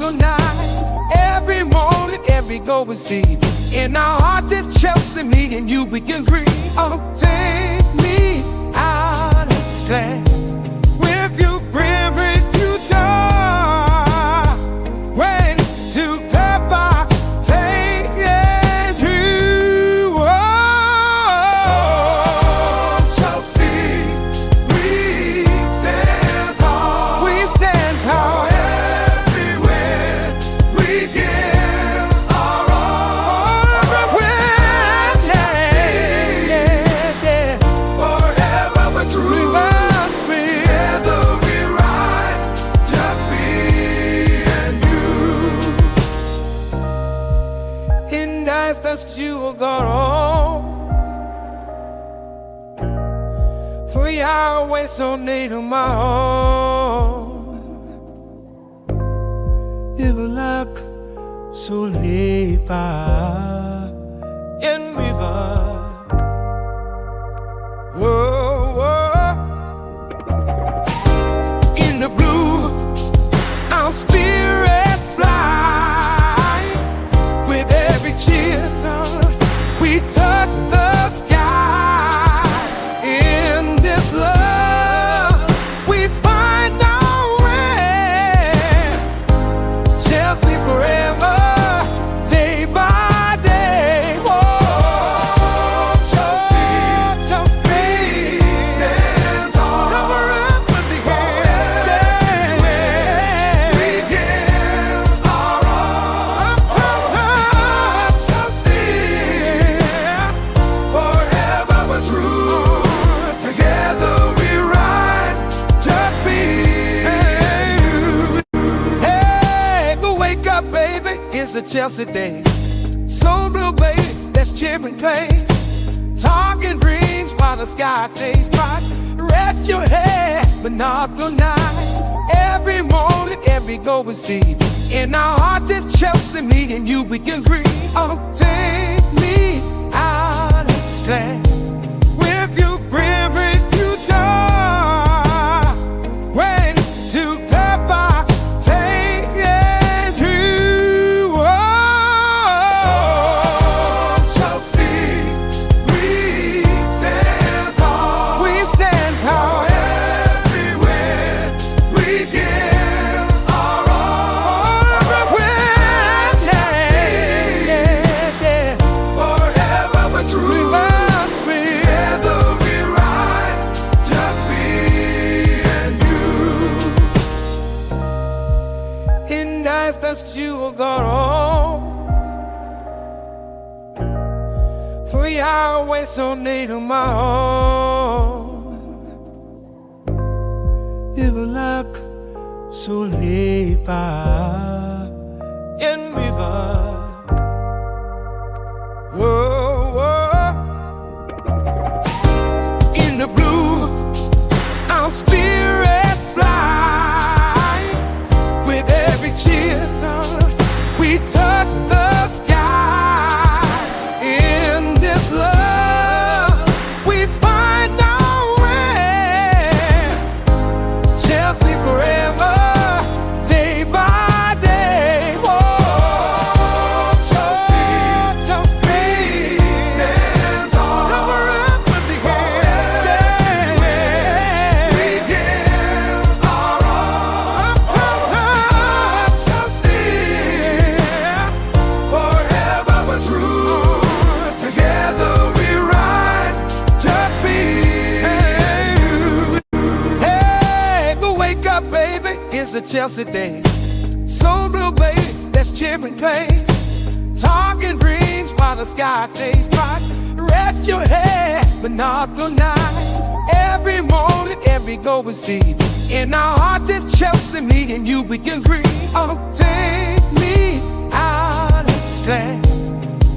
through night, every morning, every goal we see. In our hearts it's Chelsea, me and you, we can agree. Oh, take me out and stand with you, river you talk. When to tap I take you. Oh, Chelsea, we stand tall. We stand tall. Everywhere we give our all. Everywhere, yeah. Forever we're true. Together we rise, just me and you. In nights that you will go on, 3 hours away, so need of my own. It will look so late in river. Whoa, whoa. In the blue, our spirits fly. With every cheer, we touch the sky. In this love, we find our way. Chelsea forever, day by day. Whoa, Chelsea, stand tall. Cover up with the hand. We give our all. Chelsea, forever we're true. Together we rise, just me and you. Hey, go wake up, baby. It's a Chelsea day. So blue, baby, let's chip and play. Talking dreams while the sky stays bright. Rest your head, but not the night. Every morning, every goal we see. In our hearts it's Chelsea, me and you, we can agree. Oh, take me out and stand with you, river you talk. When to tap I take you. Oh, Chelsea, we stand tall. We stand tall. Everywhere we give our all. Everywhere, yeah. Forever we're true. Together we rise, just me and you. In nights that you will go on, 3 hours away, so need of my own. It will look so late in river. Whoa, whoa. In the blue, our spirits fly. With every cheer, we touch the sky. In this love, we find our way. Chelsea forever, day by day. Whoa, Chelsea, stand tall. Cover up with the hand. We give our all. Chelsea, forever we're true. Together we rise, just me and you. Hey, go wake up, baby. It's a Chelsea day. So blue, baby, let's chip and play. Talking dreams while the sky stays bright. Rest your head, but not the night. Every morning, every goal we see. In our hearts it's Chelsea, me and you, we can agree. Oh, take me out and stand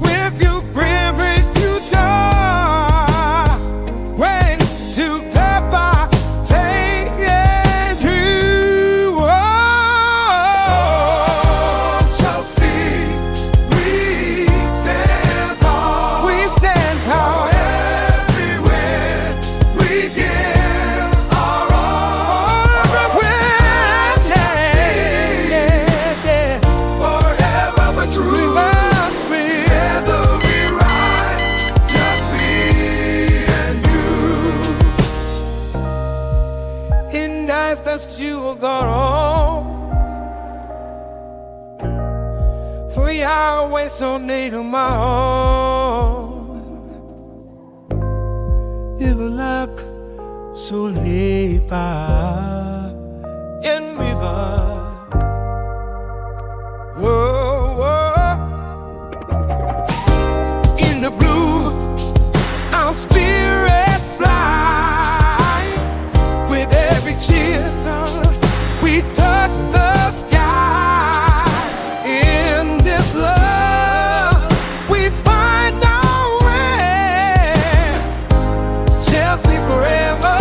with you, river you talk. When to tap I take you. Oh, Chelsea, we stand tall. We stand tall. Everywhere we give our all. Everywhere, yeah. we always so need of my own. Ivalak sulipa in river. Whoa, whoa. In the blue, our spirits fly. With every cheer, we touch the sky. In this love, we find our way. Chelsea forever,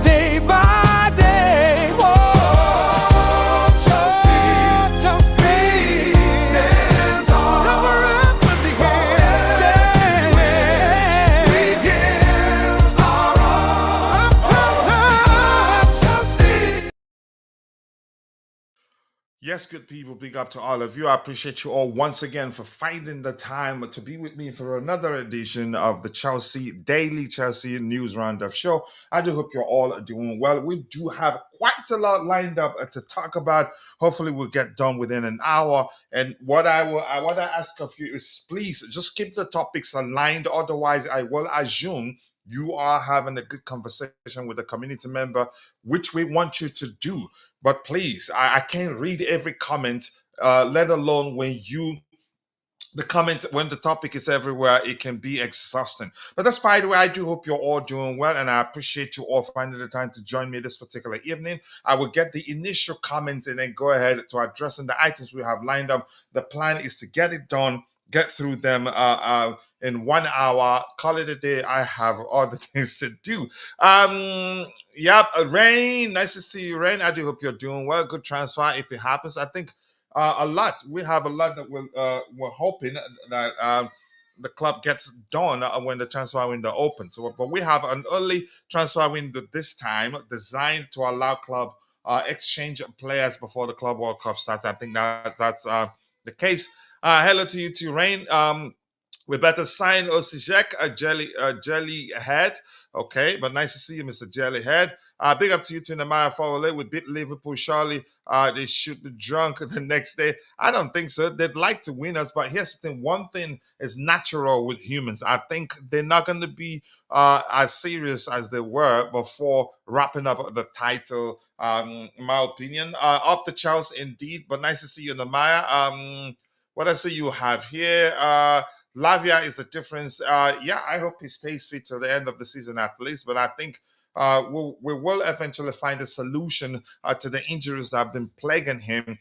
day by day. Whoa, Chelsea, Chelsea stands on. Cover up with the hand. We give our all. Chelsea. Yes, good people, big up to all of you. I appreciate you all once again for finding the time to be with me for another edition of the Chelsea Daily Chelsea News Roundup show. I do hope you're all doing well. We do have quite a lot lined up to talk about. Hopefully, we'll get done within an hour. And what I ask of you is please just keep the topics aligned. Otherwise, I will assume you are having a good conversation with a community member, which we want you to do. But please, I can't read every comment, let alone the comment when the topic is everywhere, it can be exhausting. But that's by the way, I do hope you're all doing well, and I appreciate you all finding the time to join me this particular evening. I will get the initial comments and then go ahead to addressing the items we have lined up. The plan is to get it done, get through them in 1 hour, call it a day. I have other things to do. Rain, nice to see you, Rain. I do hope you're doing well. Good transfer if it happens. I think a lot. We have a lot that we're hoping that the club gets done when the transfer window opens. So, but we have an early transfer window this time designed to allow club exchange players before the Club World Cup starts. I think that's the case. Hello to you too, Rain. We better sign Osijek, a jellyhead. Okay, but nice to see you, Mr. Jellyhead. Big up to you to Nemanja Fowler. We beat Liverpool, surely. They should be drunk the next day. I don't think so. They'd like to win us, but here's the thing. One thing is natural with humans. I think they're not going to be as serious as they were before wrapping up the title, in my opinion. Up the Chelsea, indeed, but nice to see you, Nemanja. What else do you have here? Lavia is the difference. I hope he stays fit till the end of the season at least. But I think we will eventually find a solution to the injuries that have been plaguing him.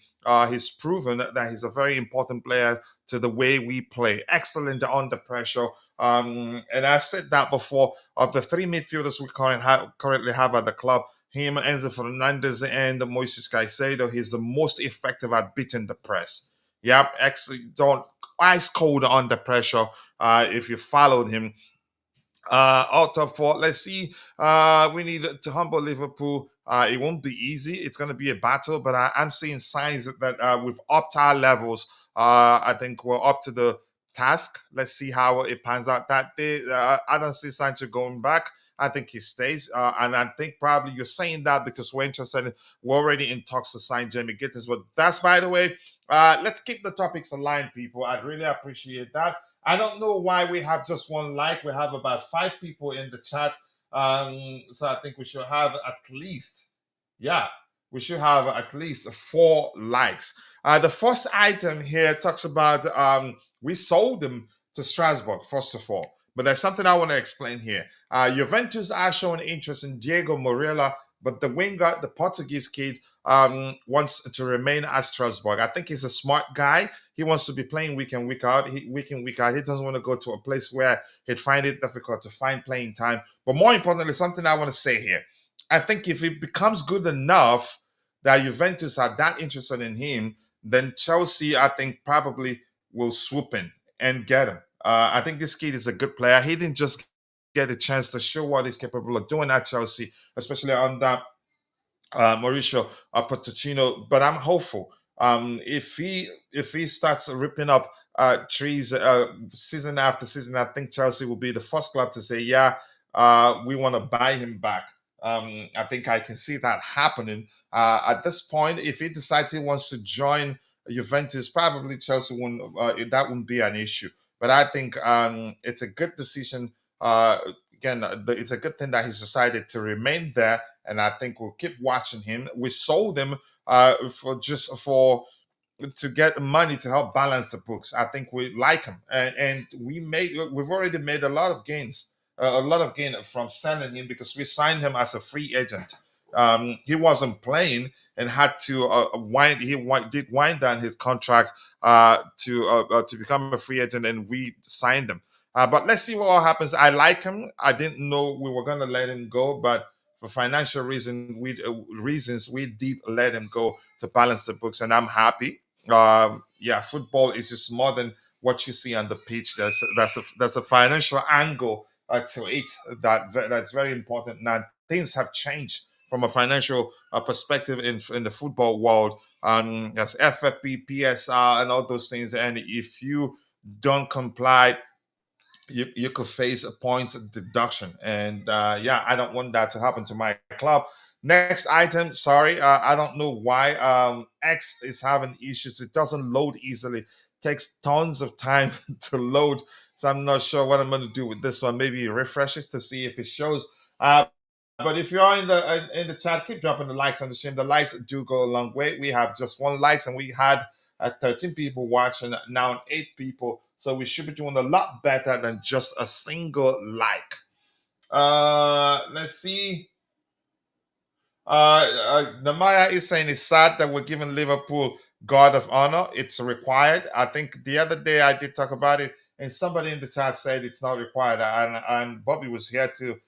He's proven that he's a very important player to the way we play. Excellent under pressure. And I've said that before. Of the three midfielders we currently have at the club, him, Enzo Fernandez, and Moises Caicedo, he's the most effective at beating the press. Yep, don't ice cold under pressure. If you followed him, all top four. Let's see. We need to humble Liverpool. It won't be easy. It's going to be a battle, but I'm seeing signs that we've upped our levels. I think we're up to the task. Let's see how it pans out that day. I don't see Sancho going back. I think he stays, and I think probably you're saying that because we're interested. We're already in talks to sign Jamie Gittins, but that's by the way. Let's keep the topics aligned, people. I'd really appreciate that. I don't know why we have just one like. We have about 5 people in the chat, so I think we should have at least, we should have at least 4 likes. The first item here talks about we sold him to Strasbourg, first of all. But there's something I want to explain here. Juventus are showing interest in Diego Moreira, but the winger, the Portuguese kid, wants to remain at Strasbourg. I think he's a smart guy. He wants to be playing week in, week out. Week in, week out. He doesn't want to go to a place where he'd find it difficult to find playing time. But more importantly, something I want to say here. I think if it becomes good enough that Juventus are that interested in him, then Chelsea, I think, probably will swoop in and get him. I think this kid is a good player. He didn't just get a chance to show what he's capable of doing at Chelsea, especially under Mauricio Pochettino. But I'm hopeful. If he starts ripping up trees season after season, I think Chelsea will be the first club to say, we want to buy him back. I think I can see that happening. At this point, if he decides he wants to join Juventus, probably Chelsea wouldn't. That wouldn't be an issue. But I think it's a good decision. Again, it's a good thing that he's decided to remain there, and I think we'll keep watching him. We sold him for to get money to help balance the books. I think we like him, and we've already made a lot of gain from selling him because we signed him as a free agent. He wasn't playing and had to did wind down his contract to become a free agent, and we signed him. But let's see what happens. I like him. I didn't know we were gonna let him go, but for financial reasons, we did let him go to balance the books, and I'm happy. Yeah, football is just more than what you see on the pitch. There's a financial angle to it that's very important. Now things have changed from a financial perspective in the football world. There's FFP, PSR, and all those things. And if you don't comply, you could face a point deduction. And yeah, I don't want that to happen to my club. Next item, sorry, I don't know why X is having issues. It doesn't load easily. Takes tons of time to load. So I'm not sure what I'm going to do with this one. Maybe refresh it to see if it shows. Uh, but if you're in the chat, keep dropping the likes on the stream. The likes do go a long way. We have just one likes, and we had 13 people watching, now 8 people. So we should be doing a lot better than just a single like. Let's see. Namaya is saying it's sad that we're giving Liverpool guard of honor. It's required. I think the other day I did talk about it, and somebody in the chat said it's not required, and Bobby was here to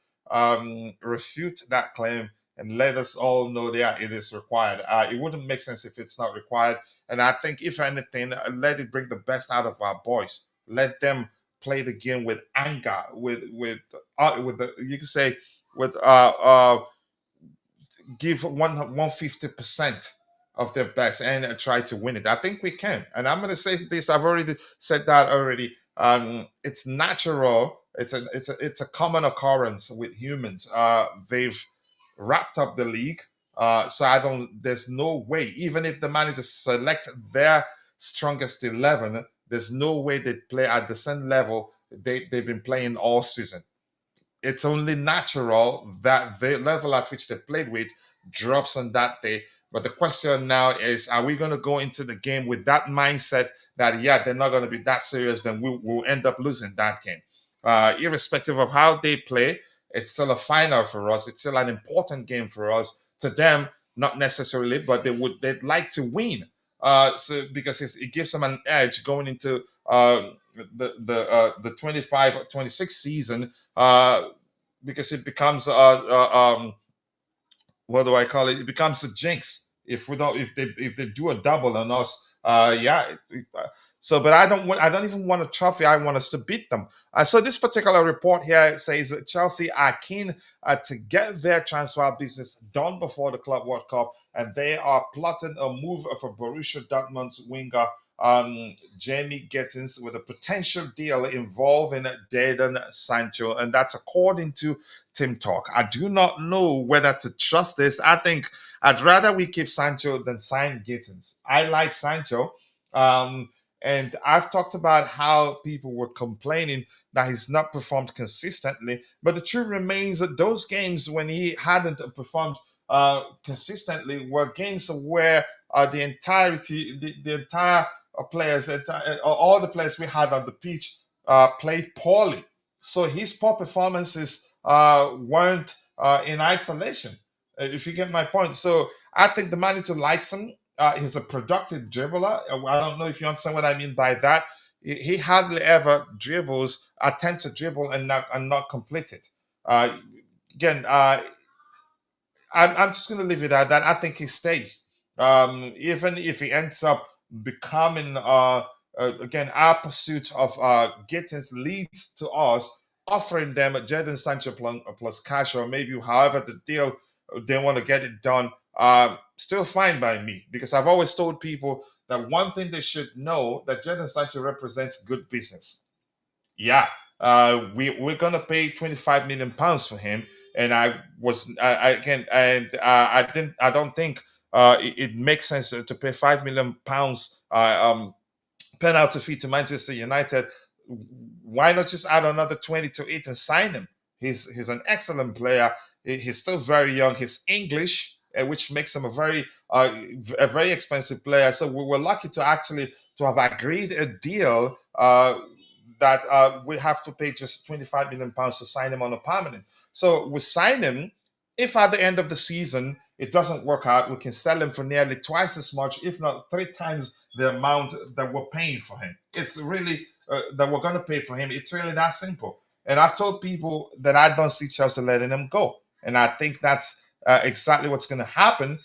refute that claim and let us all know that it is required. It wouldn't make sense if it's not required, and I think if anything, let it bring the best out of our boys. Let them play the game with anger, with the, you can say with give 150% of their best and try to win it. I think we can. And I'm going to say this. I've already said that already. It's natural. It's a common occurrence with humans. They've wrapped up the league. So I don't. There's no way. Even if the manager select their strongest 11, there's no way they play at the same level they've been playing all season. It's only natural that the level at which they played with drops on that day. But the question now is, are we going to go into the game with that mindset that, yeah, they're not going to be that serious, then we'll end up losing that game? Irrespective of how they play, it's still a final for us. It's still an important game for us. To them, not necessarily, but they'd like to win. So because it gives them an edge going into the 25-26 season, because it becomes what do I call it? It becomes a jinx if we don't if they do a double on us. So, but I don't even want a trophy. I want us to beat them. So this particular report here says that Chelsea are keen to get their transfer business done before the Club World Cup, and they are plotting a move for Borussia Dortmund's winger Jamie Gittins with a potential deal involving Jadon Sancho, and that's according to Team Talk. I do not know whether to trust this. I think I'd rather we keep Sancho than sign Gittins. I like Sancho. And I've talked about how people were complaining that he's not performed consistently. But the truth remains that those games when he hadn't performed consistently were games where the entire players, all the players we had on the pitch played poorly. So his poor performances weren't in isolation, if you get my point. So I think the manager likes him. He's a productive dribbler. I don't know if you understand what I mean by that. He hardly ever attempts to dribble and not complete it. Uh, Again, I'm just going to leave it at that. I think he stays. Even if he ends up becoming, again, our pursuit of Gittins leads to us offering them a Jadon Sancho plus cash, or maybe however the deal they want to get it done. Still fine by me, because I've always told people that one thing they should know, that Jadon Sancho represents good business. Yeah, we're gonna pay 25 million pounds for him, and I was I again and I don't think it makes sense to pay £5 million penalty fee to Manchester United. Why not just add another 20 to it and sign him? He's an excellent player. He's still very young. He's English, which makes him a very expensive player. So we were lucky to actually to have agreed a deal that we have to pay just £25 million to sign him on a permanent. So we sign him. If at the end of the season it doesn't work out, we can sell him for nearly twice as much, if not 3 times the amount that we're paying for him. It's really that we're going to pay for him. It's really that simple. And I've told people that I don't see Chelsea letting him go, and I think that's exactly what's going to happen.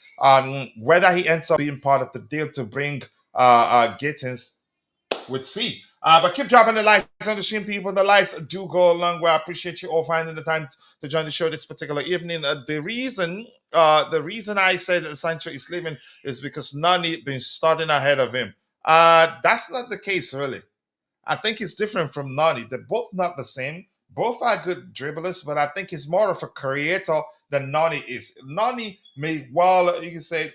Whether he ends up being part of the deal to bring Gittins, we'll see. But keep dropping the likes on the stream, people. The likes do go a long way. I appreciate you all finding the time to join the show this particular evening. The reason I said that Sancho is leaving is because Nani been starting ahead of him. That's not the case, really. I think he's different from Nani. They're both not the same. Both are good dribblers, but I think he's more of a creator than Nani is. Nani may well, you can say,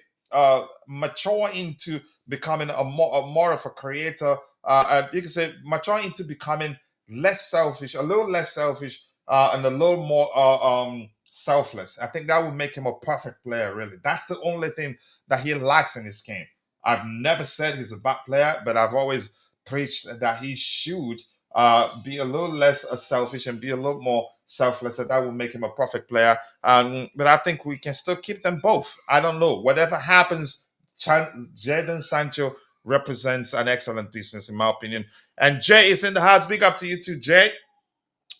mature into becoming a more of a creator. You can say mature into becoming less selfish, a little less selfish, and a little more selfless. I think that would make him a perfect player, really. That's the only thing that he lacks in his game. I've never said he's a bad player, but I've always preached that he should be a little less selfish and be a little more selfless, and that will make him a perfect player. But I think we can still keep them both. I don't know. Whatever happens, Jadon Sancho represents an excellent business, in my opinion. And Jay is in the house. Big up to you too, Jay.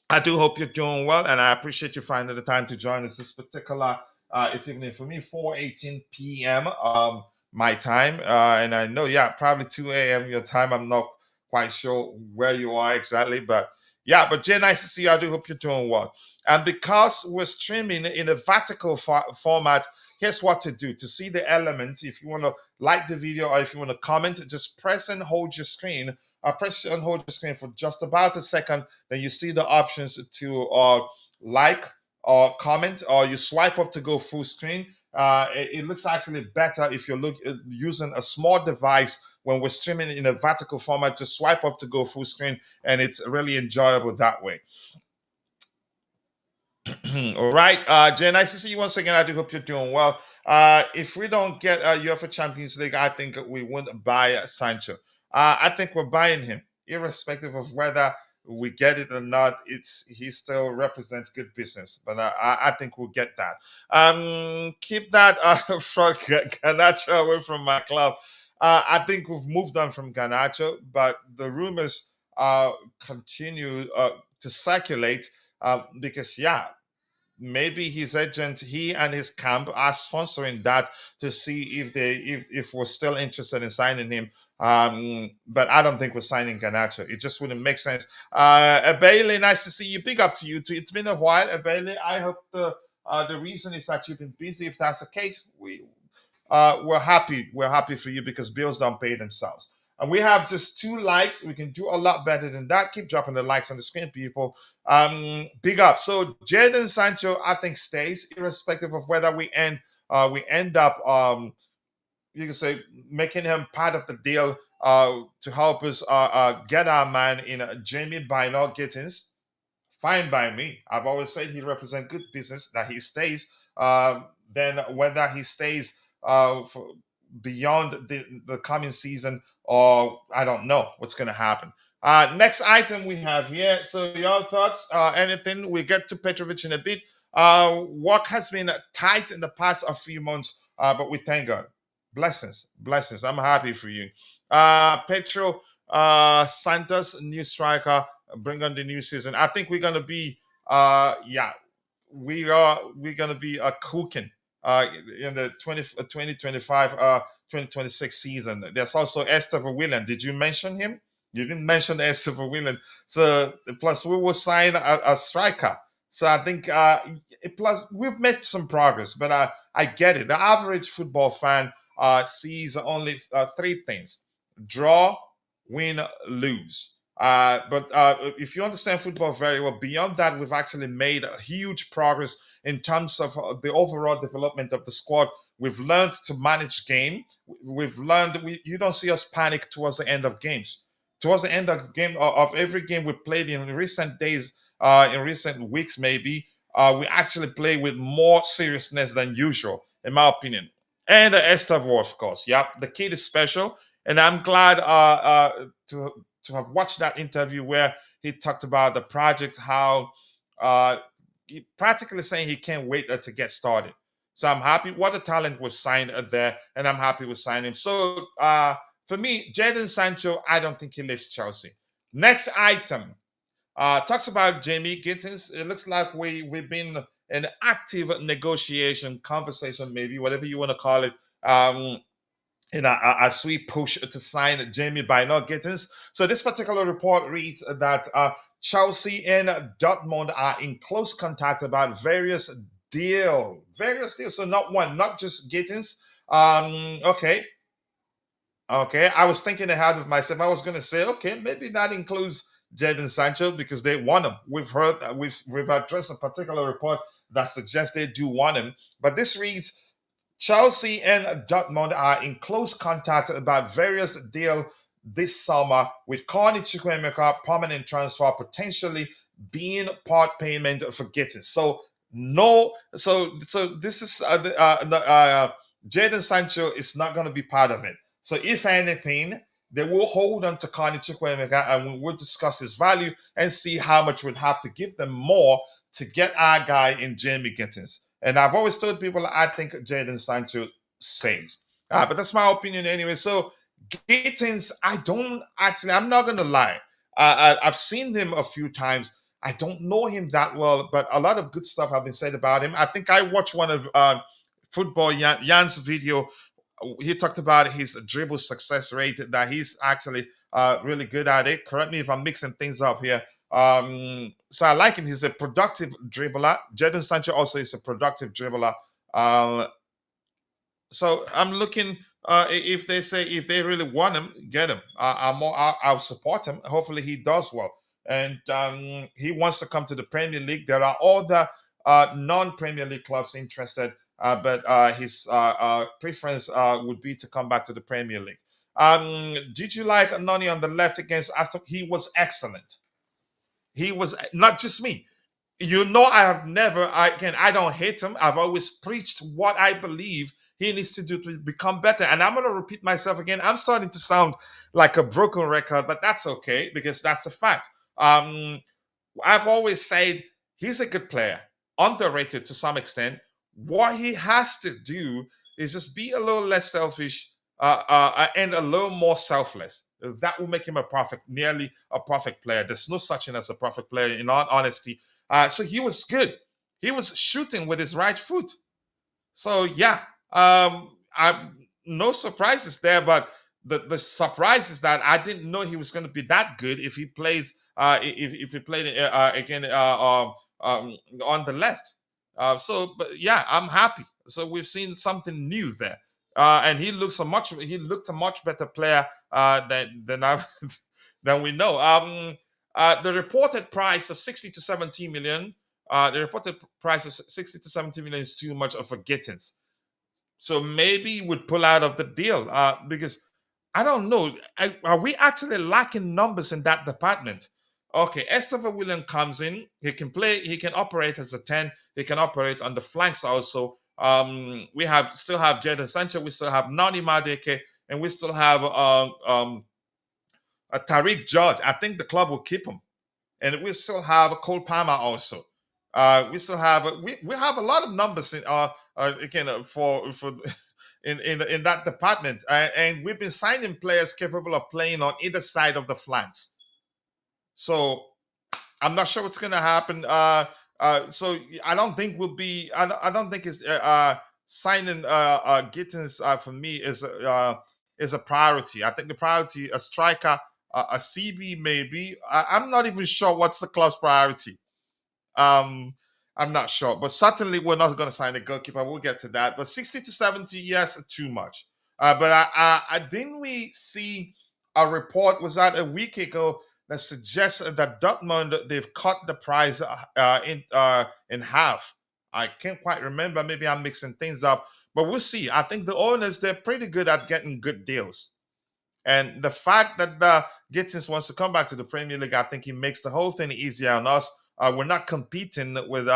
I do hope you're doing well, and I appreciate you finding the time to join us this particular it's evening for me, 4:18 p.m. My time, and I know, yeah, probably 2 a.m. your time. I'm not quite sure where you are exactly, but yeah, but Jay, nice to see you. I do hope you're doing well. And because we're streaming in a vertical format, here's what to do. To see the elements, if you want to like the video or if you want to comment, just press and hold your screen. Press and hold your screen for just about a second. Then you see the options to like or comment, or you swipe up to go full screen. It looks actually better if you're using a small device when we're streaming in a vertical format. Just swipe up to go full screen, and it's really enjoyable that way. All right, Jay, nice to see you once again. I do hope you're doing well. If we don't get UEFA Champions League, I think we wouldn't buy Sancho. I think we're buying him, irrespective of whether we get it or not. He still represents good business, but I think we'll get that. Keep that from Garnacho away from my club. I think we've moved on from Garnacho, but the rumors continue to circulate because, yeah, maybe his agent, he and his camp are sponsoring that to see if we're still interested in signing him. But I don't think we're signing Garnacho. It just wouldn't make sense. Bailey, nice to see you. Big up to you too. It's been a while, Bailey. I hope the reason is that you've been busy. If that's the case, we're happy. We're happy for you because bills don't pay themselves. And we have just 2 likes. We can do a lot better than that. Keep dropping the likes on the screen, people. Big up. So Jadon Sancho, I think, stays, irrespective of whether we end up you can say making him part of the deal to help us get our man in Jamie Bynoe Gittins. Fine by me. I've always said he represents good business, that he stays. Then whether he stays for beyond the coming season, or I don't know what's going to happen. Next item we have here. So your thoughts, anything? We get to Petrovic in a bit. Work has been tight in the past a few months, but we thank God. Blessings. I'm happy for you. Petro Santos, new striker, bring on the new season. I think we're going to be, we're going to be cooking in the 2025 2026 season. There's also Esther William. Did you mention him? You didn't mention Esther William. So plus we will sign a striker. So I think plus we've made some progress, but I get it. The average football fan sees only 3 things: draw, win, lose. But if you understand football very well, beyond that, we've actually made a huge progress in terms of the overall development of the squad We've learned to manage game. We've learned you don't see us panic towards the end of games. Towards the end of game of every game we played in recent days, in recent weeks maybe, we actually play with more seriousness than usual, in my opinion. And Estevor, of course. Yep, the kid is special, and I'm glad to have watched that interview where he talked about the project, how he practically saying he can't wait to get started. So I'm happy. What a talent was signed there, and I'm happy with signing him. So for me, Jadon Sancho, I don't think he leaves Chelsea. Next item talks about Jamie Gittins. It looks like we've been in active negotiation, conversation, maybe whatever you want to call it. As we push to sign Jamie by not Gittins. So this particular report reads that Chelsea and Dortmund are in close contact about various deals. So not one, not just Gittins. Okay. I was thinking ahead of myself. I was going to say, okay, maybe that includes Jadon Sancho because they want him. We've heard that we've addressed a particular report that suggests they do want him. But this reads, Chelsea and Dortmund are in close contact about various deals this summer, with Carney Chukwuemeka permanent transfer potentially being part payment for Gittins. So no, so this is Jadon Sancho is not going to be part of it. So if anything, they will hold on to Carney Chukwuemeka and we will discuss his value and see how much we'd have to give them more to get our guy in Jamie Gittins. And I've always told people I think Jadon Sancho stays. But that's my opinion anyway. So Gittins, I'm not going to lie. I've seen him a few times. I don't know him that well, but a lot of good stuff have been said about him. I think I watched one of Football Jan's video. He talked about his dribble success rate, that he's actually really good at it. Correct me if I'm mixing things up here. So I like him. He's a productive dribbler. Jadon Sancho also is a productive dribbler. So I'm looking. If they really want him, get him. I'll support him. Hopefully he does well, and he wants to come to the Premier League. There are other non-Premier League clubs interested, but his preference would be to come back to the Premier League. Did you like Noni on the left against Aston? He was excellent. He was not just me. I don't hate him. I've always preached what I believe he needs to do to become better. And I'm going to repeat myself again. I'm starting to sound like a broken record, but that's okay because that's a fact. I've always said he's a good player, underrated to some extent. What he has to do is just be a little less selfish and a little more selfless. That will make him nearly a perfect player. There's no such thing as a perfect player, in all honesty. So he was good. He was shooting with his right foot. So yeah, no surprises there. But the surprise is that I didn't know he was going to be that good if he plays. If he played again on the left. But yeah, I'm happy. So we've seen something new there. And he looked a much better player than we know. The reported price of 60 to 70 million. The reported price of 60 to 70 million is too much of a Gittins. So maybe we'd pull out of the deal because I don't know. Are we actually lacking numbers in that department? Okay, Estevor William comes in. He can play. He can operate as a 10. He can operate on the flanks also. We still have Jadon Sancho. We still have Nani Madueke, and we still have a Tariq George. I think the club will keep him, and we still have Cole Palmer also. We still have we have a lot of numbers in again for in that department, and we've been signing players capable of playing on either side of the flanks. So I'm not sure what's going to happen. So I don't think we'll be. I don't think it's signing Gittins for me is a priority. I think the priority a striker, a CB maybe. I'm not even sure what's the club's priority. I'm not sure, but certainly we're not going to sign a goalkeeper. We'll get to that. But 60 to 70, yes, too much. But didn't we see a report? Was that a week ago? That suggests that Dortmund, they've cut the price in half. I can't quite remember. Maybe I'm mixing things up. But we'll see. I think the owners, they're pretty good at getting good deals. And the fact that the Gittins wants to come back to the Premier League, I think he makes the whole thing easier on us. We're not competing with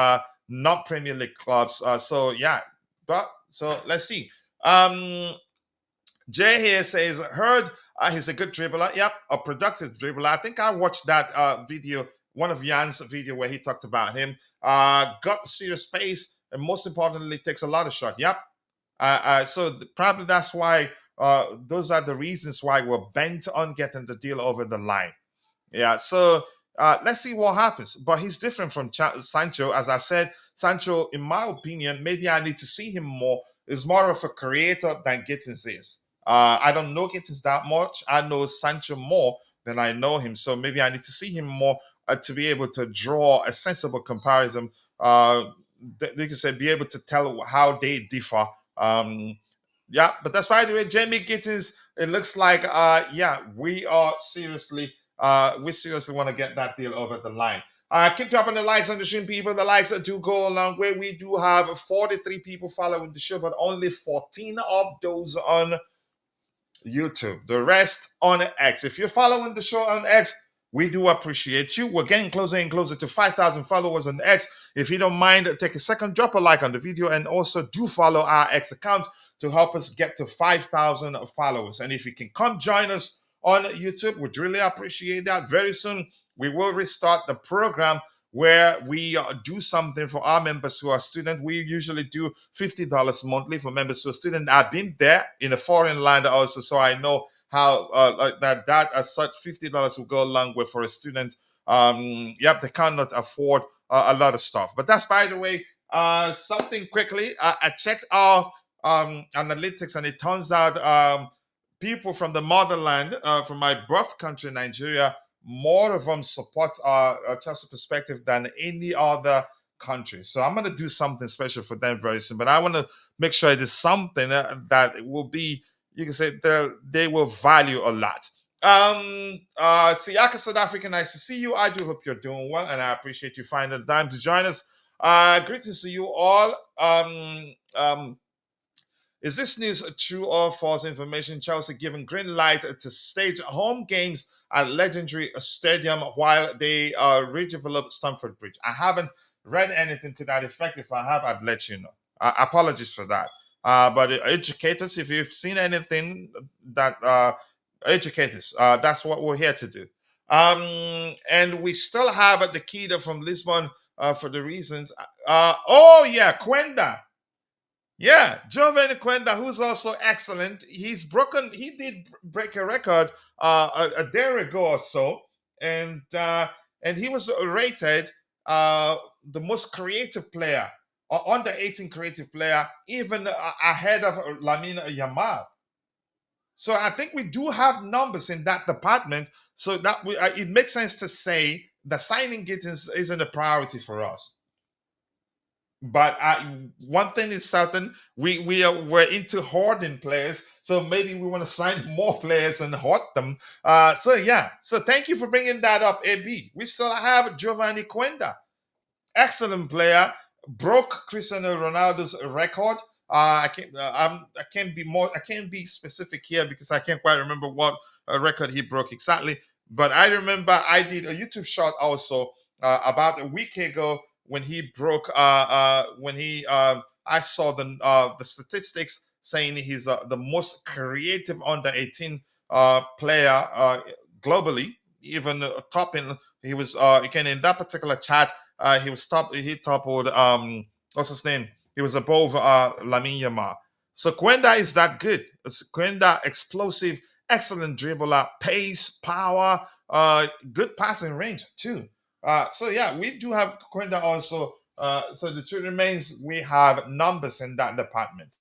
not Premier League clubs. So yeah, but so let's see. Jay here says, heard he's a good dribbler. Yep, a productive dribbler. I think I watched that video, one of Jan's video where he talked about him. Got serious pace, and most importantly, takes a lot of shots. Yep. So probably that's why those are the reasons why we're bent on getting the deal over the line. Yeah, so let's see what happens. But he's different from Sancho. As I've said, Sancho, in my opinion, maybe I need to see him more, is more of a creator than Gittins is. I don't know Gittins that much. I know Sancho more than I know him. So maybe I need to see him more to be able to draw a sensible comparison. You can say, be able to tell how they differ. Yeah, but that's by the way, Jamie Gittins, it looks like yeah, we seriously want to get that deal over the line. Keep dropping the likes on the stream, people. The likes do go a long way. We do have 43 people following the show, but only 14 of those on YouTube. The rest on X. If you're following the show on X, we do appreciate you. We're getting closer and closer to 5,000 followers on X. If you don't mind, take a second, drop a like on the video, and also do follow our X account to help us get to 5,000 followers. And if you can come join us on YouTube, we'd really appreciate that. Very soon, we will restart the program where we do something for our members who are students. We usually do $50 monthly for members who are students. I've been there in a foreign land also, so I know how that as such $50 will go a long way for a student. Yep, they cannot afford a lot of stuff. But that's, by the way, something quickly. I checked our analytics, and it turns out people from the motherland, from my birth country, Nigeria, more of them support Chelsea perspective than any other country. So I'm going to do something special for them very soon. But I want to make sure it is something that will be, you can say, they will value a lot. Siaka, South Africa, nice to see you. I do hope you're doing well, and I appreciate you finding the time to join us. Greetings to you all. Is this news true or false information? Chelsea given green light to stage home games at legendary stadium while they redevelop Stamford Bridge. I haven't read anything to that effect. If I have, I'd let you know. Apologies for that. But educate us if you've seen anything that educate us. That's what we're here to do. And we still have the Kida from Lisbon for the reasons. Oh yeah, Quenda. Yeah, Giovanni Quenda, who's also excellent. He did break a record a day ago or so, and he was rated the most creative player, or under 18 creative player, even ahead of Lamine Yamal. So I think we do have numbers in that department, so that it makes sense to say the signing Gittins isn't a priority for us. But one thing is certain, we're into hoarding players, so maybe we want to sign more players and hoard them. So yeah, so thank you for bringing that up, AB. We still have Giovanni Quenda, excellent player, broke Cristiano Ronaldo's record. I can't be specific here because I can't quite remember what record he broke exactly. But I remember I did a YouTube short also about a week ago when he broke. I saw the statistics saying he's the most creative under 18 player globally, even topping. He was again in that particular chat. He was top. He toppled. What's his name? He was above Lamine Yamal. So Quenda is that good. Quenda, explosive, excellent dribbler, pace, power, good passing range too. So yeah, we do have Quenda also. So the truth remains, we have numbers in that department.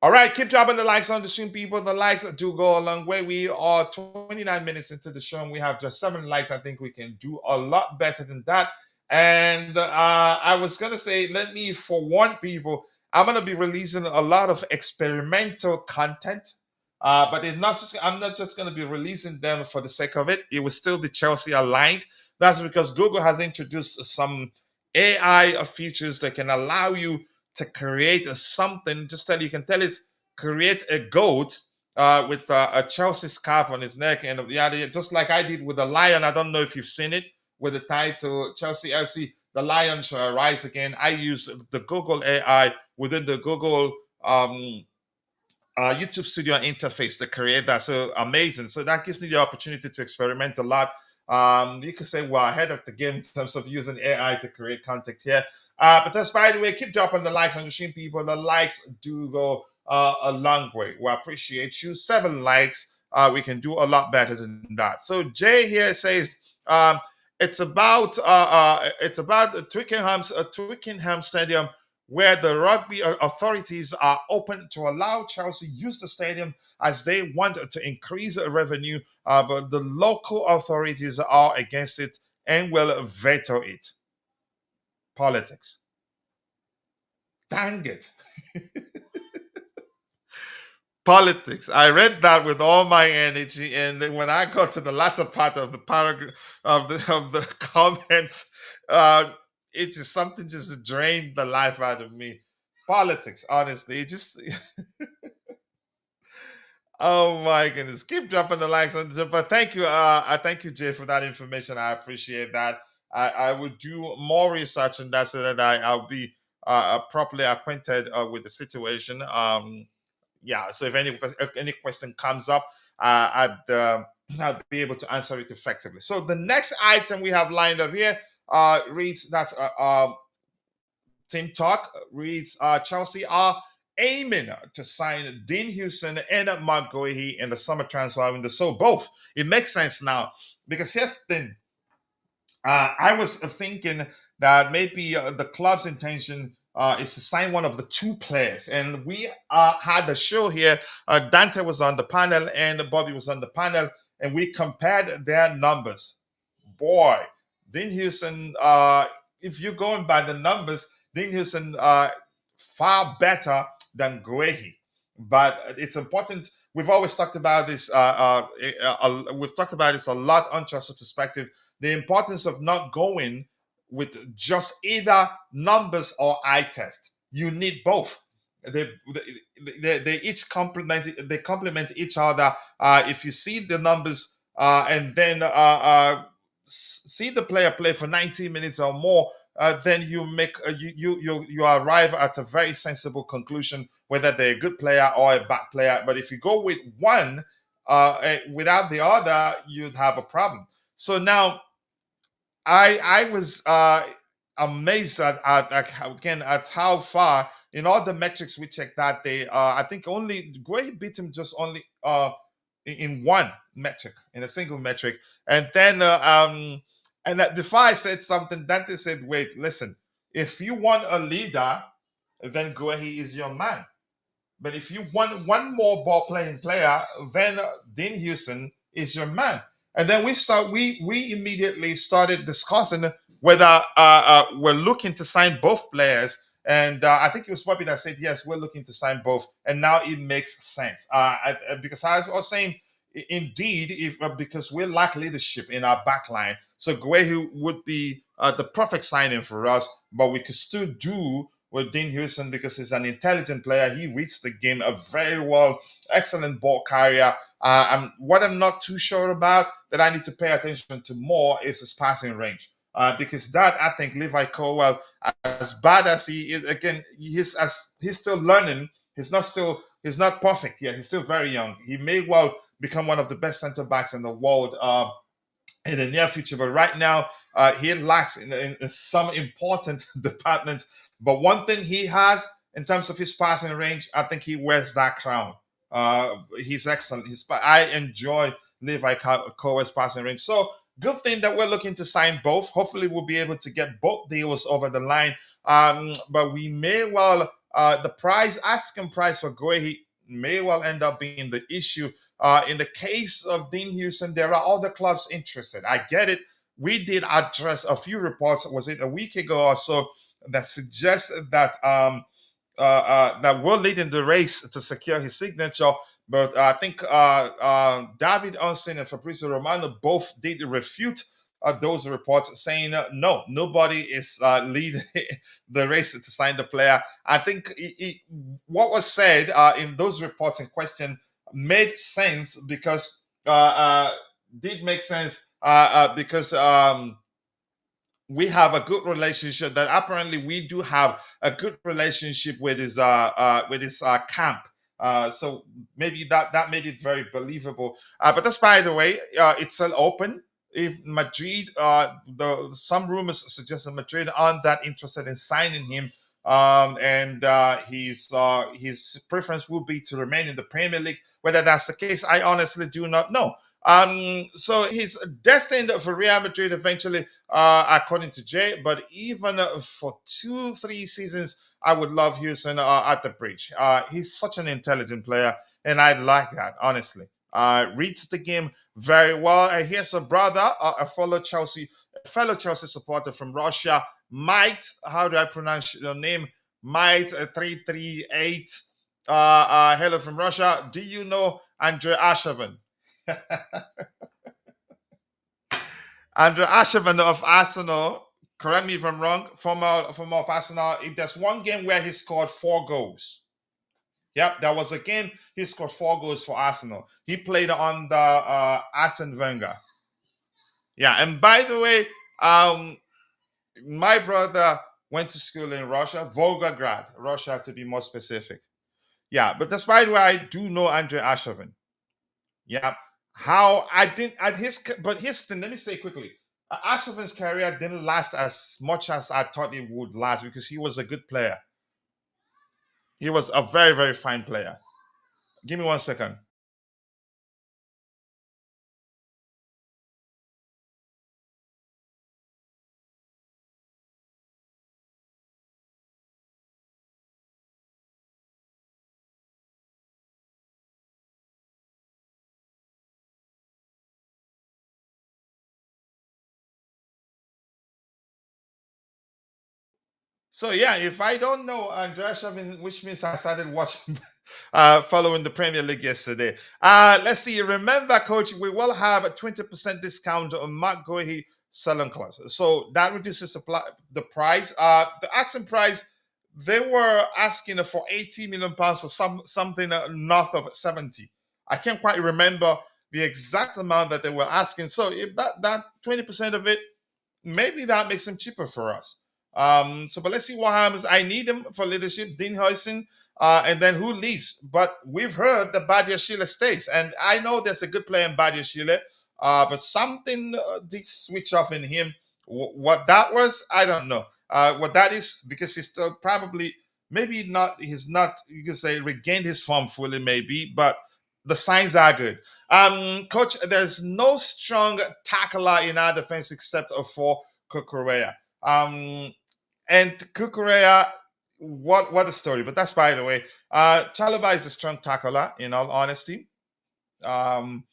All right, keep dropping the likes on the stream, people. The likes do go a long way. We are 29 minutes into the show, and we have just 7 likes. I think we can do a lot better than that. And I was gonna say, let me forewarn people, I'm gonna be releasing a lot of experimental content. But I'm not just gonna be releasing them for the sake of it. It will still be Chelsea aligned. That's because Google has introduced some AI features that can allow you to create something. Just tell you can tell it's create a goat with a Chelsea scarf on his neck, and yeah, just like I did with the lion. I don't know if you've seen it with the title Chelsea FC, the lion shall rise again. I use the Google AI within the Google YouTube Studio interface to create that. So amazing. So that gives me the opportunity to experiment a lot. You could say we're ahead of the game in terms of using AI to create content here. But that's by the way, keep dropping the likes on the stream, people. The likes do go a long way. We appreciate you. 7 likes. We can do a lot better than that. So Jay here says it's about Twickenham Stadium where the rugby authorities are open to allow Chelsea use the stadium as they want to increase revenue, but the local authorities are against it and will veto it. Politics. Dang it. Politics. I read that with all my energy, and then when I got to the latter part of the paragraph of the comment, it is something just drained the life out of me. Politics, honestly, it just oh my goodness. Keep dropping the likes on the but thank you, I thank you, Jay, for that information. I appreciate that. I will do more research on that so that I'll be properly acquainted with the situation. Yeah, so if any question comes up, I'd be able to answer it effectively. So the next item we have lined up here reads that's Team Talk reads Chelsea are aiming to sign Dean Huijsen and Marc Guehi in the summer transfer window. So both, it makes sense now because here's the thing. I was thinking that maybe the club's intention is to sign one of the 2 players. And we had the show here. Dante was on the panel and Bobby was on the panel, and we compared their numbers. Boy, Dean Huijsen, if you're going by the numbers, Dean Huijsen far better than Guehi. But it's important. We've always talked about this. We've talked about this a lot on Transfer Perspective. The importance of not going with just either numbers or eye test. You need both. They each complement each other. If you see the numbers and then see the player play for 90 minutes or more, then you make you arrive at a very sensible conclusion whether they're a good player or a bad player. But if you go with one without the other, you'd have a problem. So now I was amazed at how far in all the metrics we checked that day. I think only Guehi beat him just only in one metric, in a single metric, and then before I said something, Dante said, "Wait, listen. If you want a leader, then Guehi is your man. But if you want one more ball playing player, then Dean Huijsen is your man." And then we immediately started discussing whether we're looking to sign both players. And I think it was Bobby that said, yes, we're looking to sign both. And now it makes sense. Because I was saying, indeed, if because we lack leadership in our back line, so Guehi would be the perfect signing for us, but we could still do with Dean Huijsen because he's an intelligent player. He reads the game a very well, excellent ball carrier. What I'm not too sure about that I need to pay attention to more is his passing range. Because that I think Levi Colwell, as bad as he is, again, he's still learning. He's not perfect yet. He's still very young. He may well become one of the best center backs in the world in the near future. But right now, he lacks in some important departments. But one thing he has in terms of his passing range, I think he wears that crown. He's excellent. I enjoy Levi Colwell's passing range. So good thing that we're looking to sign both. Hopefully, we'll be able to get both deals over the line. But we may well the asking price for Guehi may well end up being the issue. In the case of Dean Huijsen, there are other clubs interested. I get it. We did address a few reports, was it a week ago or so, that suggests that that we're leading the race to secure his signature. But I think David Austin and Fabrizio Romano both did refute those reports saying no, nobody is leading the race to sign the player. I think what was said in those reports in question made sense because did make sense because we have a good relationship. That apparently we do have a good relationship with his camp. So maybe that made it very believable. But that's by the way, it's still open. If Madrid, some rumors suggest that Madrid aren't that interested in signing him, and his preference would be to remain in the Premier League. Whether that's the case, I honestly do not know. So he's destined for Real Madrid eventually, according to Jay. But even for 2, 3 seasons, I would love Huijsen at the bridge. He's such an intelligent player, and I like that, honestly. Reads the game very well. And here's a brother, a fellow Chelsea supporter from Russia, Might. How do I pronounce your name? Might 338. Hello from Russia. Do you know Andrei Arshavin? Andrei Arshavin of Arsenal, correct me if I'm wrong, former of Arsenal. There's one game where he scored 4 goals. Yep, that was a game he scored 4 goals for Arsenal. He played on the Arsene Wenger. Yeah, and by the way, my brother went to school in Russia, Volgograd, Russia to be more specific. Yeah, but despite why I do know Andrei Arshavin. Yeah. How I didn't at his but his thing, let me say quickly. Arshavin's career didn't last as much as I thought it would last because he was a good player. He was a very, very fine player. Give me 1 second. So yeah, if I don't know Andrea Shavin, which means I started watching, following the Premier League yesterday. Let's see. Remember, Coach, we will have a 20% discount on Marc Guehi selling clause. So that reduces the price. The asking price, they were asking for 80 million pounds or something north of 70. I can't quite remember the exact amount that they were asking. So if that 20% of it, maybe that makes him cheaper for us. But let's see what happens. I need him for leadership, Dean Huijsen, and then who leaves? But we've heard that Badia Sheila stays, and I know there's a good player in Badia Sheila, but something did switch off in him. What that was, I don't know. What that is, because he's still probably maybe not. He's not. You can say regained his form fully, maybe, but the signs are good. Coach, there's no strong tackler in our defense except for Kukurea. And Kukurea, what a story! But that's by the way. Chalobah is a strong tackler, in all honesty. Um,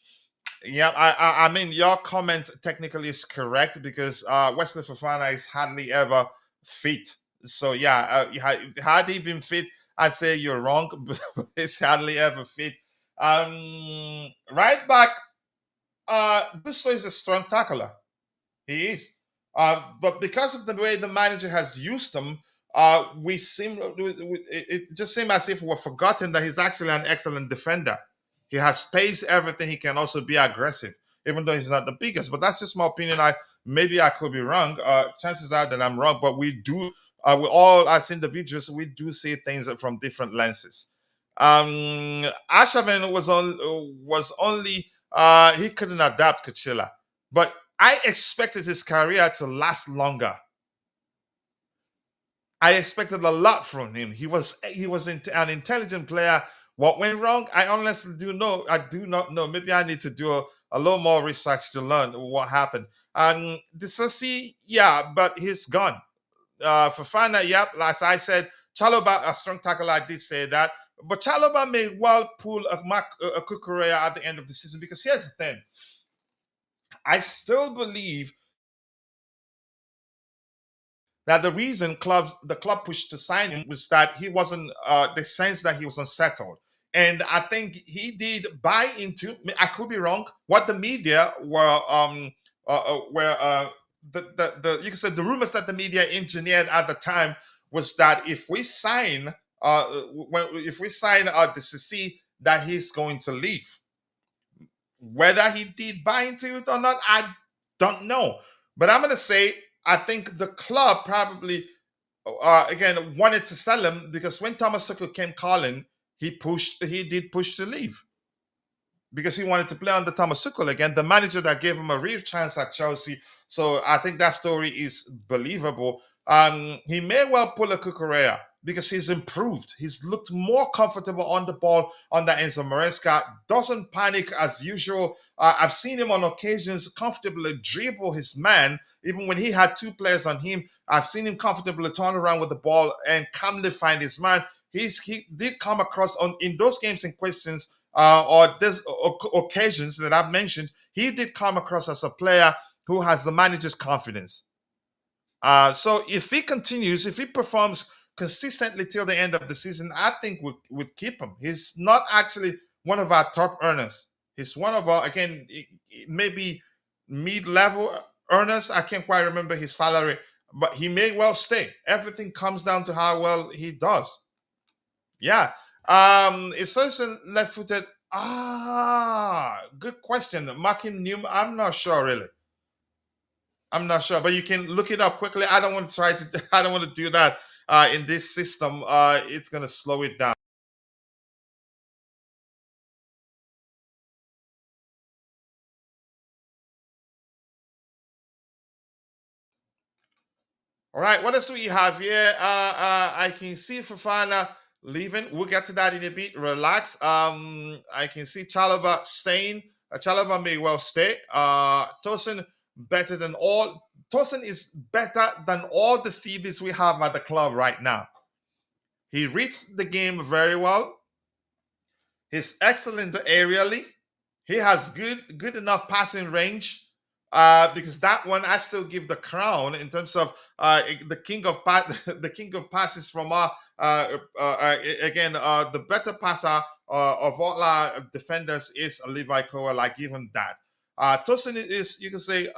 yeah, I mean your comment technically is correct because Wesley Fofana is hardly ever fit. So yeah, had he been fit, I'd say you're wrong, but he's hardly ever fit. Right back, Gusto is a strong tackler. He is. But because of the way the manager has used him, it just seems as if we're forgotten that he's actually an excellent defender. He has pace, everything. He can also be aggressive, even though he's not the biggest. But that's just my opinion. Maybe I could be wrong. Chances are that I'm wrong. But we all as individuals, we do see things from different lenses. Arshavin was only he couldn't adapt Kuchila, but I expected his career to last longer. I expected a lot from him. He was an intelligent player. What went wrong? I honestly do know. I do not know. Maybe I need to do a little more research to learn what happened. And Disasi, yeah, but he's gone. Fofana, yep, as I said, Chalobah, a strong tackle. I did say that. But Chalobah may well pull a Kukurea at the end of the season because here's the thing. I still believe that the reason the club pushed to sign him was that he wasn't the sense that he was unsettled. And I think he did buy into, I could be wrong, what the media were where the you can say the rumors that the media engineered at the time was that if we sign if we sign the CC, that he's going to leave. Whether he did buy into it or not, I don't know. But I'm gonna say I think the club probably again wanted to sell him because when Thomas Tuchel came calling, he did push to leave because he wanted to play under Thomas Tuchel again, the manager that gave him a real chance at Chelsea. So I think that story is believable. He may well pull a Cucurella because he's improved. He's looked more comfortable on the ball under Enzo Maresca. Doesn't panic as usual. I've seen him on occasions comfortably dribble his man, even when he had two players on him. I've seen him comfortably turn around with the ball and calmly find his man. He did come across in those games in questions or these occasions that I've mentioned, he did come across as a player who has the manager's confidence. So if he continues, if he performs consistently till the end of the season, I think we'd keep him. He's not actually one of our top earners. He's one of our, again, maybe mid-level earners. I can't quite remember his salary, but he may well stay. Everything comes down to how well he does. Yeah. Is Sorensen left-footed? Good question. Marking Newman, I'm not sure really. I'm not sure, but you can look it up quickly. I don't want to try to. I don't want to do that in this system. It's gonna slow it down. All right, what else do we have here? I can see Fofana leaving. We'll get to that in a bit. Relax. I can see Chalobah staying. Chalobah may well stay. Tosin better than all. Tosin is better than all the CVs we have at the club right now. He reads the game very well. He's excellent aerially. He has good enough passing range. Because that one I still give the crown in terms of the king of the king of passes from again the better passer of all our defenders is Levi Cowell. I give him that. Tosin is, you can say,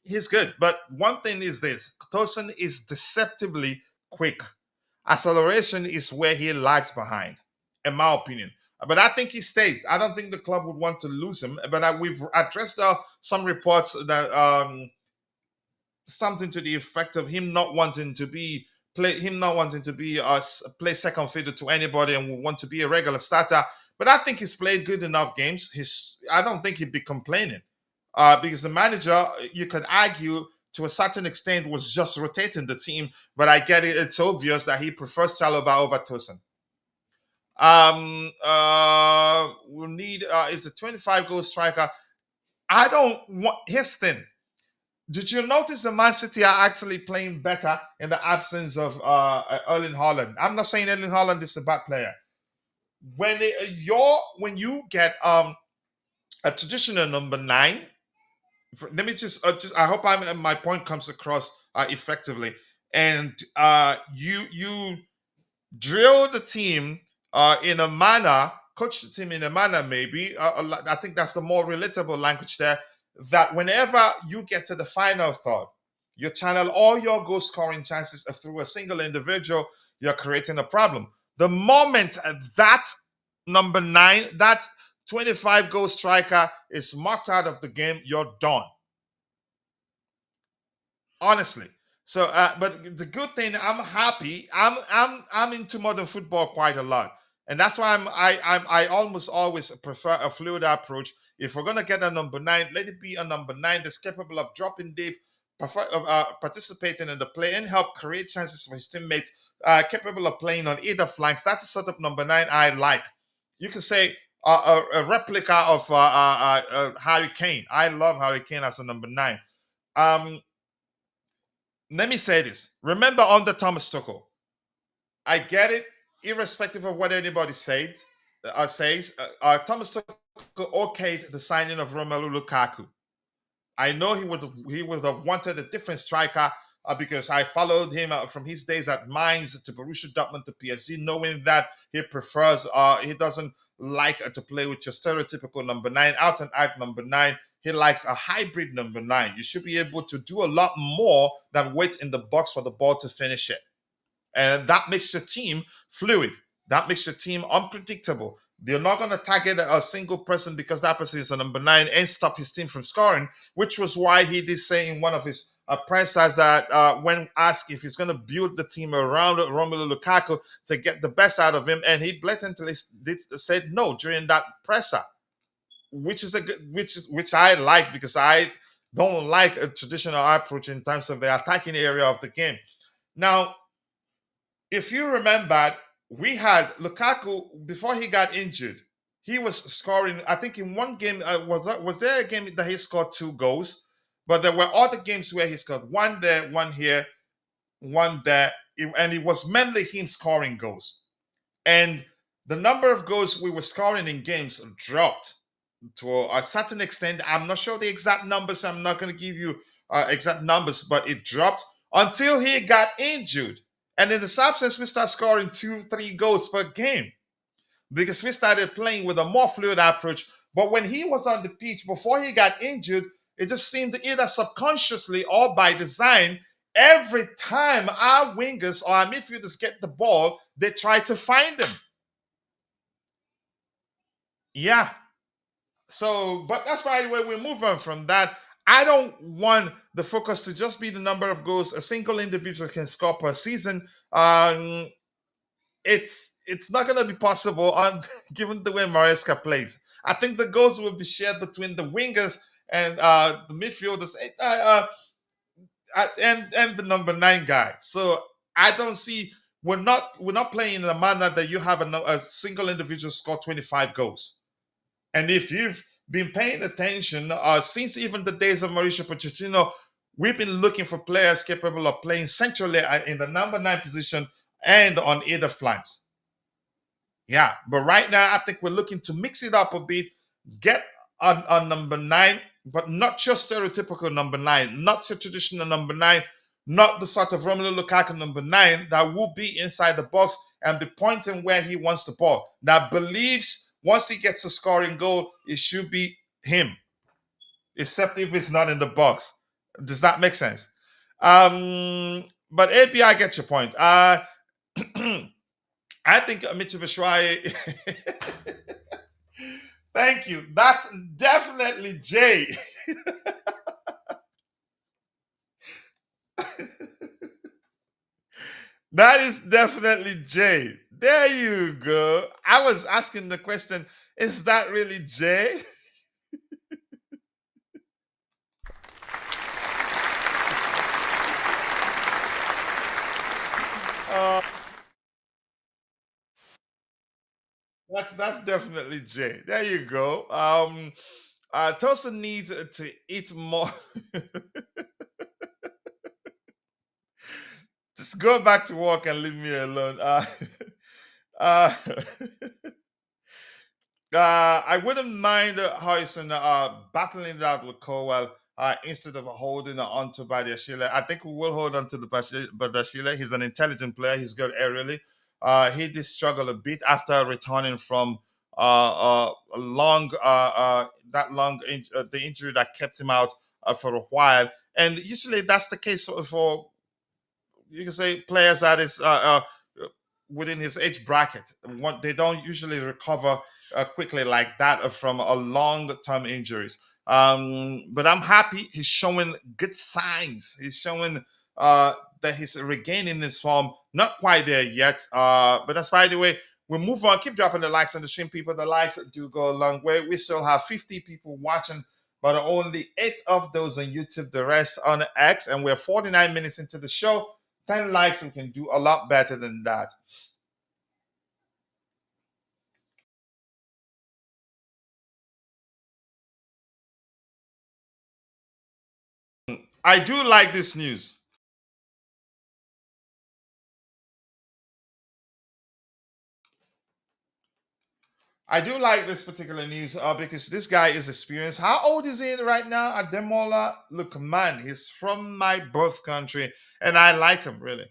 he's good, but one thing is this: Tosin is deceptively quick. Acceleration is where he lags behind, in my opinion. But I think he stays. I don't think the club would want to lose him. But we've addressed some reports that something to the effect of him not wanting to be play second fiddle to anybody and would want to be a regular starter. But I think he's played good enough games. I don't think he'd be complaining because the manager, you could argue, to a certain extent, was just rotating the team. But I get it; it's obvious that he prefers Chalobah over Tosin. We'll need is a 25 goal striker. I don't want his thing. Did you notice the Man City are actually playing better in the absence of Erling Haaland? I'm not saying Erling Haaland is a bad player. When you get a traditional number 9, let me just I hope my point comes across effectively, and you drill the team in a manner, coach the team in a manner, maybe. I think that's the more relatable language there. That whenever you get to the final third, you channel all your goal scoring chances through a single individual, you're creating a problem. The moment that number 9, that 25 goal striker is marked out of the game, you're done. Honestly. So, but the good thing, I'm happy. I'm into modern football quite a lot, and that's why I almost always prefer a fluid approach. If we're gonna get a number 9, let it be a number 9 that's capable of dropping deep, participating in the play, and help create chances for his teammates. Capable of playing on either flanks. That's the sort of number 9 I like. You can say a replica of Harry Kane. I love Harry Kane as a number 9. Let me say this. Remember under Thomas Tuchel, I get it, irrespective of what anybody says. Thomas Tuchel okayed the signing of Romelu Lukaku. I know he would have wanted a different striker because I followed him from his days at Mainz to Borussia Dortmund to PSG, knowing that he doesn't like to play with your stereotypical number 9, out and out number 9. he likes a hybrid number nine. You should be able to do a lot more than wait in the box for the ball to finish it. And that makes your team fluid. That makes your team unpredictable. They're not going to target a single person because that person is a number nine and stop his team from scoring, which was why he did say in one of his pressers that when asked if he's going to build the team around Romelu Lukaku to get the best out of him, and he blatantly said no during that presser, which is which I like because I don't like a traditional approach in terms of the attacking area of the game. Now, if you remember, we had Lukaku before he got injured. He was scoring. I think in one game was there a game that he scored 2 goals, but there were other games where he scored one there, one here, one there, and it was mainly him scoring goals. And the number of goals we were scoring in games dropped to a certain extent. I'm not sure the exact numbers. I'm not going to give you exact numbers, but it dropped until he got injured. And in this absence, we start scoring 2, 3 goals per game because we started playing with a more fluid approach. But when he was on the pitch before he got injured, it just seemed either subconsciously or by design, every time our wingers or our midfielders get the ball, they try to find him. Yeah. So, but that's why we move on from that. I don't want the focus to just be the number of goals a single individual can score per season. It's not going to be possible on given the way Maresca plays. I think the goals will be shared between the wingers and the midfielders and the number nine guy. So I don't see we're not playing in a manner that you have a single individual score 25 goals. And if you've been paying attention since even the days of Mauricio Pochettino, we've been looking for players capable of playing centrally in the number nine position and on either flanks. Yeah, but right now I think we're looking to mix it up a bit, get on number nine, but not just stereotypical number nine, not your traditional number nine, not the sort of Romelu Lukaku number nine that will be inside the box and be pointing where he wants the ball. That believes once he gets a scoring goal, it should be him, except if it's not in the box. Does that make sense? But AP, I get your point. I think Mitchell Bashwai. Thank you. That's definitely Jay. That is definitely Jay. There you go. I was asking the question, is that really Jay? Uh, that's definitely Jay. There you go. Tosa needs to eat more. Just go back to work and leave me alone. Uh, I wouldn't mind Huijsen battling it out with Cowell instead of holding on to Badiashile. I think we will hold on to the Badiashile. He's an intelligent player. He's good aerially. He did struggle a bit after returning from a long the injury that kept him out for a while. And usually that's the case for you can say players that is within his age bracket. They don't usually recover quickly like that from a long-term injuries. But I'm happy he's showing good signs. He's showing that he's regaining his form. Not quite there yet. But that's by the way. We'll move on. Keep dropping the likes on the stream, people. The likes do go a long way. We still have 50 people watching, but only 8 of those on YouTube. The rest on X, and we're 49 minutes into the show. 10 likes, we can do a lot better than that. I do like this news. I do like this particular news because this guy is experienced. How old is he right now? Ademola Lookman. He's from my birth country, and I like him really.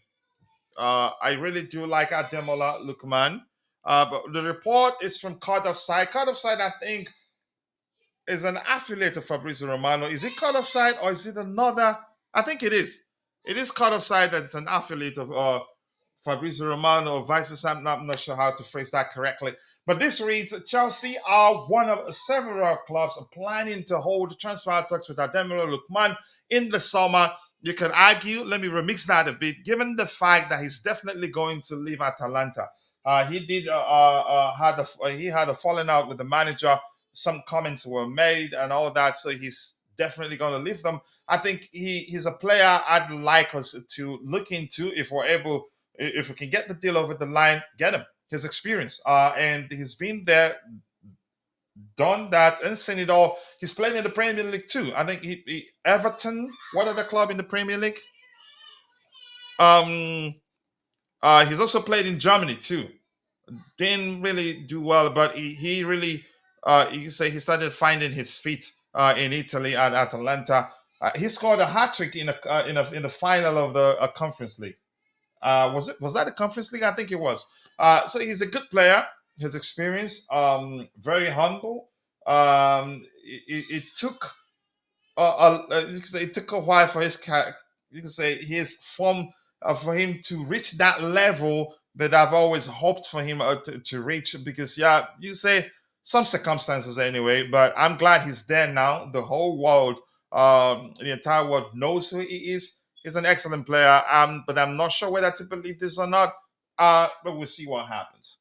I really do like Ademola Lookman. But the report is from Cardiff side. Cardiff side, I think, is an affiliate of Fabrizio Romano. Is it cut offside or is it another? I think it is. It is cut offside that it's an affiliate of Fabrizio Romano or vice versa. I'm not sure how to phrase that correctly. But this reads Chelsea are one of several clubs planning to hold transfer talks with Ademola Lookman in the summer. You can argue, let me remix that a bit, given the fact that he's definitely going to leave Atalanta. He had a falling out with the manager. Some comments were made and all that, so he's definitely going to leave them. I think he's a player I'd like us to look into if we can get the deal over the line, get him. His experience, and he's been there, done that, and seen it all. He's playing in the Premier League too. I think Everton. What other club in the Premier League? Um, he's also played in Germany too. Didn't really do well, but he really, you can say he started finding his feet in Italy at Atalanta. He scored a hat trick in the final of the Conference League. Was that a Conference League? I think it was. So he's a good player. His experience, very humble. It took you can say it took a while for you can say his form for him to reach that level that I've always hoped for him to reach. Because yeah, you say some circumstances anyway, but I'm glad he's there now. The whole world, the entire world knows who he is. He's an excellent player. But I'm not sure whether to believe this or not. But we'll see what happens.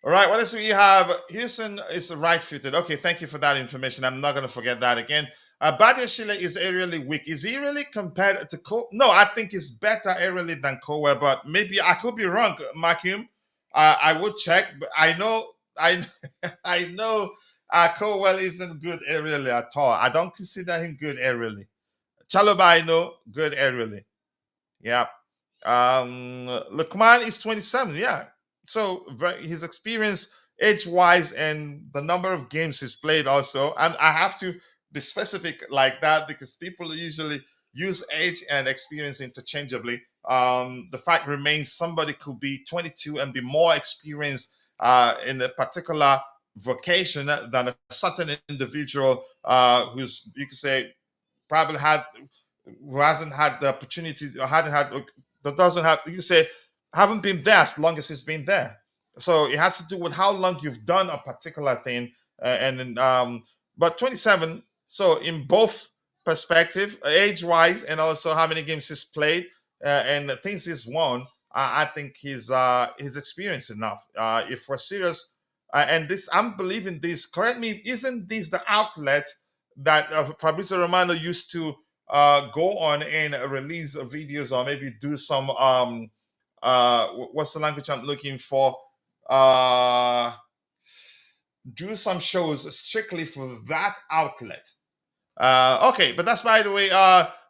All right, what else do we have? Houston is right-footed. Okay, thank you for that information. I'm not going to forget that again. Badia Shile is aerially weak. Is he really compared to Cole? No, I think he's better aerially than Colwell, but maybe I could be wrong, Marcum. I would check, but I know Colwell isn't good aerially at all. I don't consider him good aerially. Chaloba, I know, good aerially. Yeah. Lookman is 27. Yeah. So his experience age-wise and the number of games he's played also. And I have to be specific like that because people usually use age and experience interchangeably. The fact remains somebody could be 22 and be more experienced in a particular vocation than a certain individual who's, you could say, probably had who hasn't had the opportunity or hadn't had that doesn't have you say haven't been there as long as he's been there. So it has to do with how long you've done a particular thing, and then but 27. So in both perspective, age wise, and also how many games he's played and the things he's won, I think he's experienced enough. If we're serious, and this I'm believing this. Correct me, isn't this the outlet that Fabrizio Romano used to go on and release videos or maybe do some what's the language I'm looking for? Uh, do some shows strictly for that outlet. Okay, but that's by the way.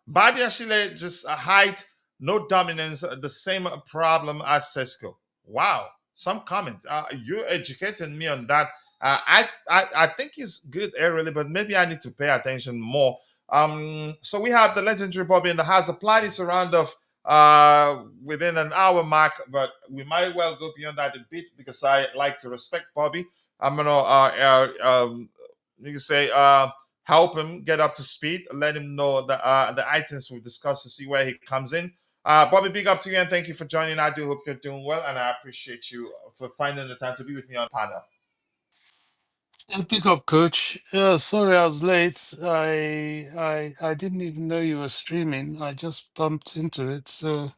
Badia Chile just height, no dominance, the same problem as Sesko. Wow, some comment. You educated me on that. I think he's good aerially, but maybe I need to pay attention more. So we have the legendary Bobby in the house. The plan is around of within an hour mark, but we might well go beyond that a bit because I like to respect Bobby. I'm gonna you can say help him get up to speed, let him know the items we've discussed to see where he comes in. Bobby, big up to you and thank you for joining. I do hope you're doing well, and I appreciate you for finding the time to be with me on panel. Pick up, coach. Yeah, sorry I was late. I didn't even know you were streaming. I just bumped into it. So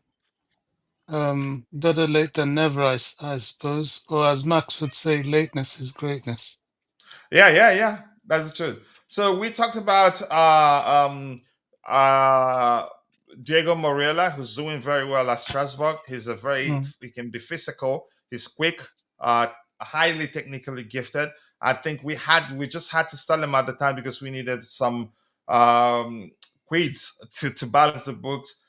better late than never, I suppose. Or as Max would say, lateness is greatness. Yeah. That's the truth. So we talked about uh, Diego Moreira, who's doing very well at Strasbourg. He can be physical. He's quick, highly technically gifted. I think we just had to sell him at the time because we needed some quids to balance the books.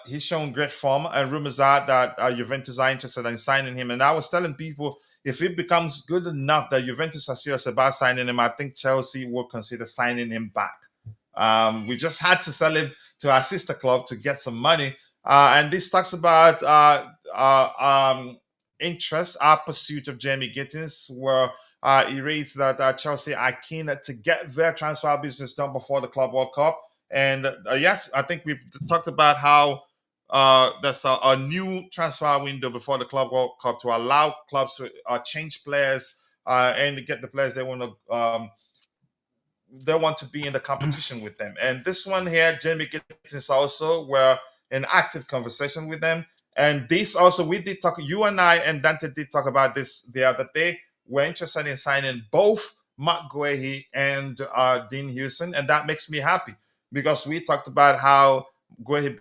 He's shown great form, and rumors are that Juventus are interested in signing him. And I was telling people if it becomes good enough that Juventus are serious about signing him, I think Chelsea will consider signing him back. We just had to sell him to our sister club to get some money. And this talks about interest, our pursuit of Jamie Gittins, where He reads that Chelsea are keen to get their transfer business done before the Club World Cup. And yes, I think we've talked about how there's a new transfer window before the Club World Cup to allow clubs to change players and get the players they want to be in the competition with them. And this one here, Jamie Gittins also were in active conversation with them. And this also, we did talk, you and I and Dante did talk about this the other day. We're interested in signing both Marc Guehi and Dean Huijsen. And that makes me happy because we talked about how Guehi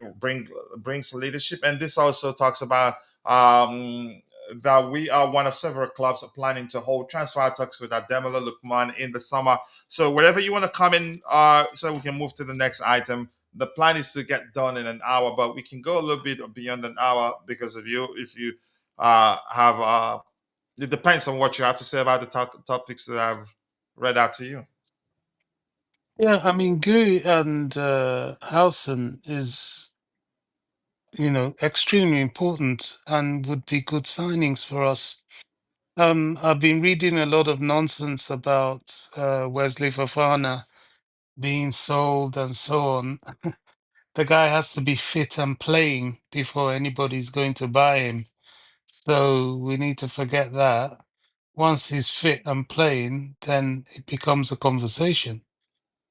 brings leadership. And this also talks about that we are one of several clubs planning to hold transfer talks with Ademola Lookman in the summer. So wherever you want to come in, so we can move to the next item. The plan is to get done in an hour, but we can go a little bit beyond an hour because of you. If you have, it depends on what you have to say about the topics that I've read out to you. Yeah, I mean, Guehi and Howson is, extremely important and would be good signings for us. I've been reading a lot of nonsense about Wesley Fofana being sold and so on. The guy has to be fit and playing before anybody's going to buy him. So we need to forget that. Once he's fit and playing, then it becomes a conversation.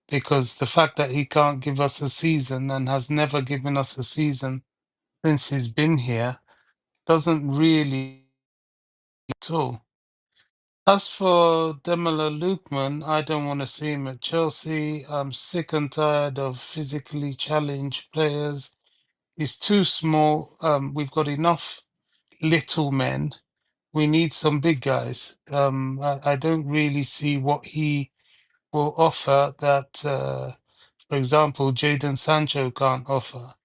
Because the fact that he can't give us a season and has never given us a season since he's been here doesn't really at all. As for Ademola Lookman, I don't want to see him at Chelsea. I'm sick and tired of physically challenged players. He's too small. We've got enough little men. We need some big guys. I don't really see what he will offer that, for example, Jadon Sancho can't offer.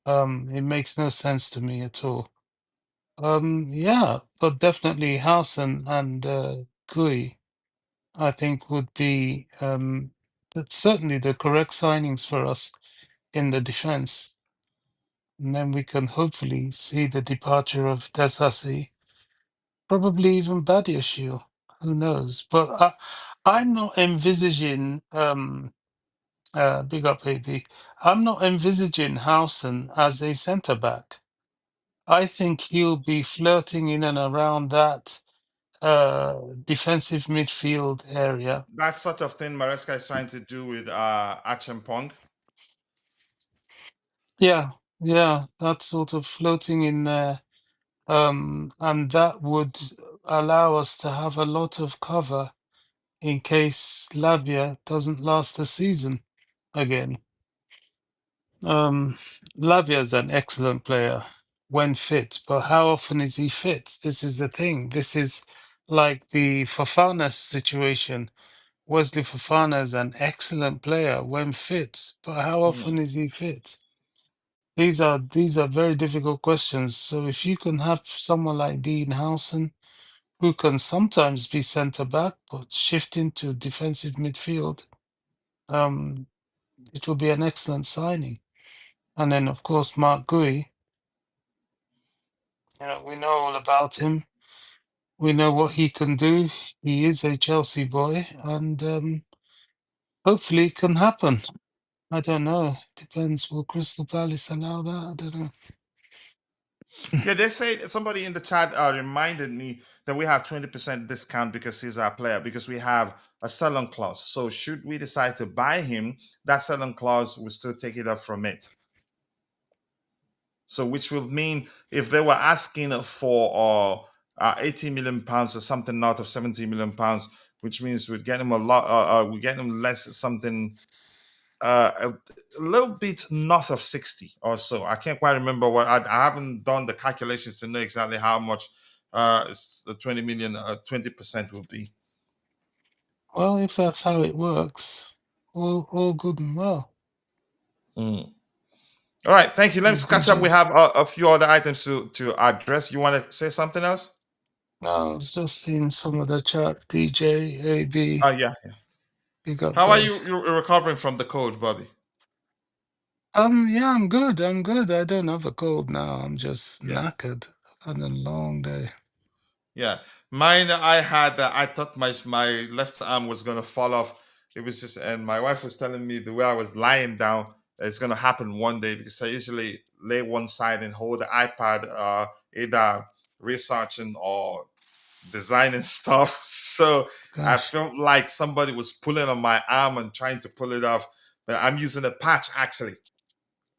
It makes no sense to me at all. Yeah, but definitely Howson and Gui, I think would be that's certainly the correct signings for us in the defense. And then we can hopefully see the departure of Desasi, probably even Badiashile. Who knows? But I'm not envisaging big up AB. I'm not envisaging Howson as a centre back. I think he'll be flirting in and around that defensive midfield area. That sort of thing Maresca is trying to do with Achampong. Yeah, yeah, that's sort of floating in there. And that would allow us to have a lot of cover in case Lavia doesn't last the season again. Lavia is an excellent player when fit, but how often is he fit? This is the thing. This is like the Fofana situation. Wesley Fofana is an excellent player when fit, but how often is he fit? These are very difficult questions. So if you can have someone like Dean Howson, who can sometimes be centre back but shift into defensive midfield, um, it will be an excellent signing. And then of course Marc Guehi, we know all about him. We know what he can do. He is a Chelsea boy, and hopefully it can happen. I don't know. Depends. Will Crystal Palace allow that? I don't know. Yeah, they say somebody in the chat reminded me that we have 20% discount because he's our player, because we have a sell-on clause. So should we decide to buy him, that sell-on clause will still take it up from it. So which will mean if they were asking for 80 million pounds or something north of 70 million pounds, which means we'd get him a lot, we get him less something a little bit north of 60 or so. I can't quite remember what I haven't done the calculations to know exactly how much the 20 million 20% will be. Well, if that's how it works, all good and well. Mm. All right, thank you. Let's catch up. DJ. We have a few other items to address. You want to say something else? No, I was just seeing some of the chat. DJ, AB, Yeah. big up How are you? guys. You're recovering from the cold, Bobby? Yeah, I'm good. I'm good. I don't have a cold now. I'm just Yeah. knackered. I've had a long day. Yeah, mine. I had. I thought my left arm was gonna fall off. It was just, and my wife was telling me the way I was lying down, it's gonna happen one day because I usually lay one side and hold the iPad, either researching or designing stuff. So I Gosh, felt like somebody was pulling on my arm and trying to pull it off. But I'm using a patch actually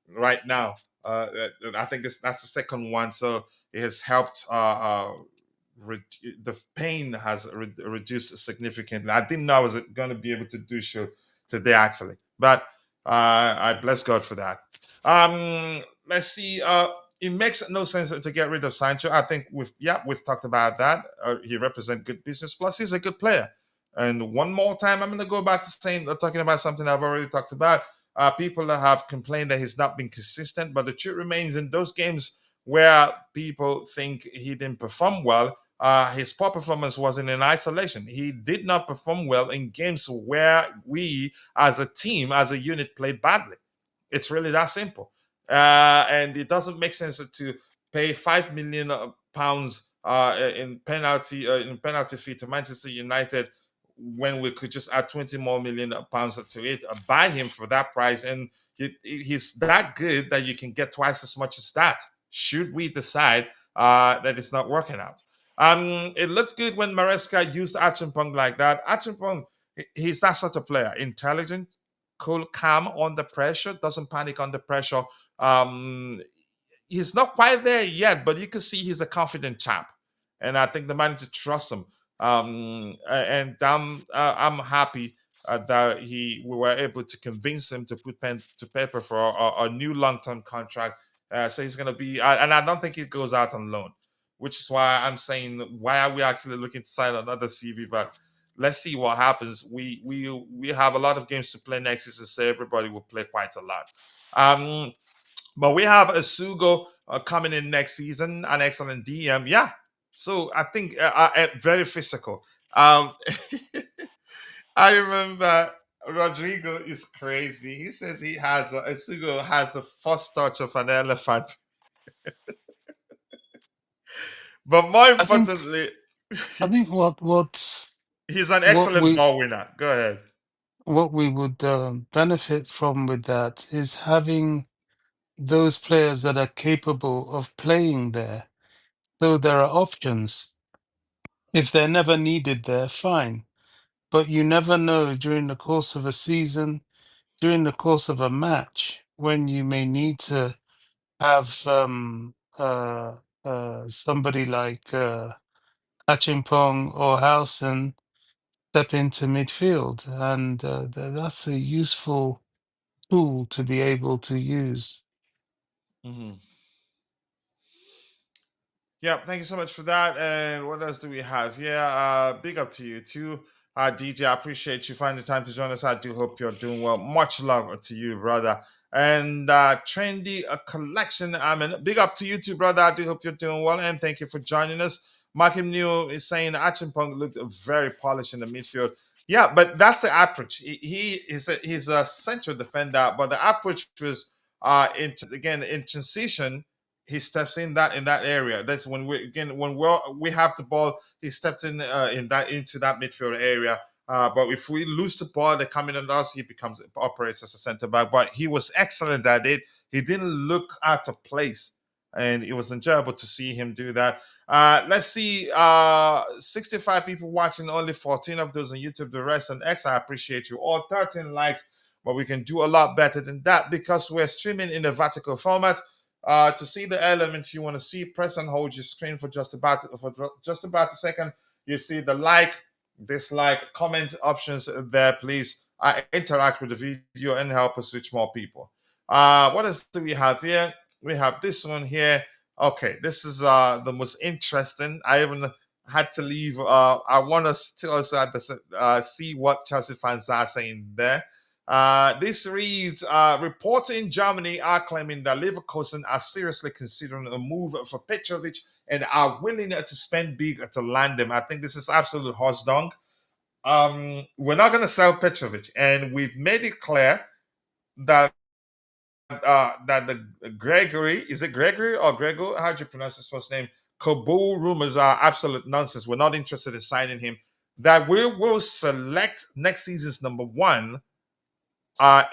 right now. I think that's the second one, so it has helped. Re- the pain has reduced significantly. I didn't know I was going to be able to do so today, actually, but I bless God for that. Let's see. It makes no sense to get rid of Sancho. I think we've talked about that. He represents good business. Plus, he's a good player. And one more time, I'm going to go back to saying talking about something I've already talked about. People that have complained that he's not been consistent, but the truth remains in those games where people think he didn't perform well, his poor performance wasn't in isolation. He did not perform well in games where we, as a team, as a unit, played badly. It's really that simple. And it doesn't make sense to pay £5 million in penalty fee to Manchester United when we could just add 20 more million pounds to it, buy him for that price, and he's that good that you can get twice as much as that. Should we decide that it's not working out? It looked good when Maresca used Achimpong like that. Achimpong, he's that sort of player, intelligent, cool, calm under pressure, doesn't panic under pressure. Um, he's not quite there yet, but you can see he's a confident chap, and I think the manager trusts him. And I'm happy that we were able to convince him to put pen to paper for a new long-term contract. So he's going to be, and I don't think he goes out on loan, which is why I'm saying, why are we actually looking to sign another CV? But let's see what happens. We have a lot of games to play next season, so everybody will play quite a lot. Um, but we have a Sugo coming in next season, an excellent DM. Yeah. So I think very physical. Um, I remember Rodrigo is crazy. He says he has a Sugo has the first touch of an elephant. But more I think importantly, I think he's an what excellent we ball winner. Go ahead. what we would benefit from with that is having those players that are capable of playing there. So there are options. If they're never needed there, fine. But you never know during the course of a season, during the course of a match, when you may need to have somebody like Achimpong or Howson step into midfield, and that's a useful tool to be able to use. Mhm. Yeah, thank you so much for that. And what else do we have here? Big up to you too. DJ, I appreciate you finding time to join us. I do hope you're doing well. Much love to you, brother. And Trendy Collection, I mean, big up to you too, brother. I do hope you're doing well. And thank you for joining us. Markham New is saying Achimpong looked very polished in the midfield. Yeah, but that's the approach. He's a central defender, but the approach was in transition he steps in that area. That's when we have the ball. He stepped in that into that midfield area. But if we lose the ball, they come in on us. He operates as a centre back. But he was excellent at it. He didn't look out of place, and it was enjoyable to see him do that. Let's see. 65 people watching, only 14 of those on YouTube. The rest on X. I appreciate you all. 13 likes, but we can do a lot better than that because we're streaming in the vertical format. To see the elements you want to see, press and hold your screen for just about a second. You see the like, dislike, comment options there. Please interact with the video and help us reach more people. What else do we have here? We have this one here. Okay, this is the most interesting. I even had to leave. I want us to also see what Chelsea fans are saying there. This reads, reports in Germany are claiming that Leverkusen are seriously considering a move for Petrovic and are willing to spend big to land him. I think this is absolute horse dung. We're not going to sell Petrovic, and we've made it clear that that the Gregory, is it Gregory or Grego? How do you pronounce his first name? Kabul rumors are absolute nonsense. We're not interested in signing him. That we will select next season's number one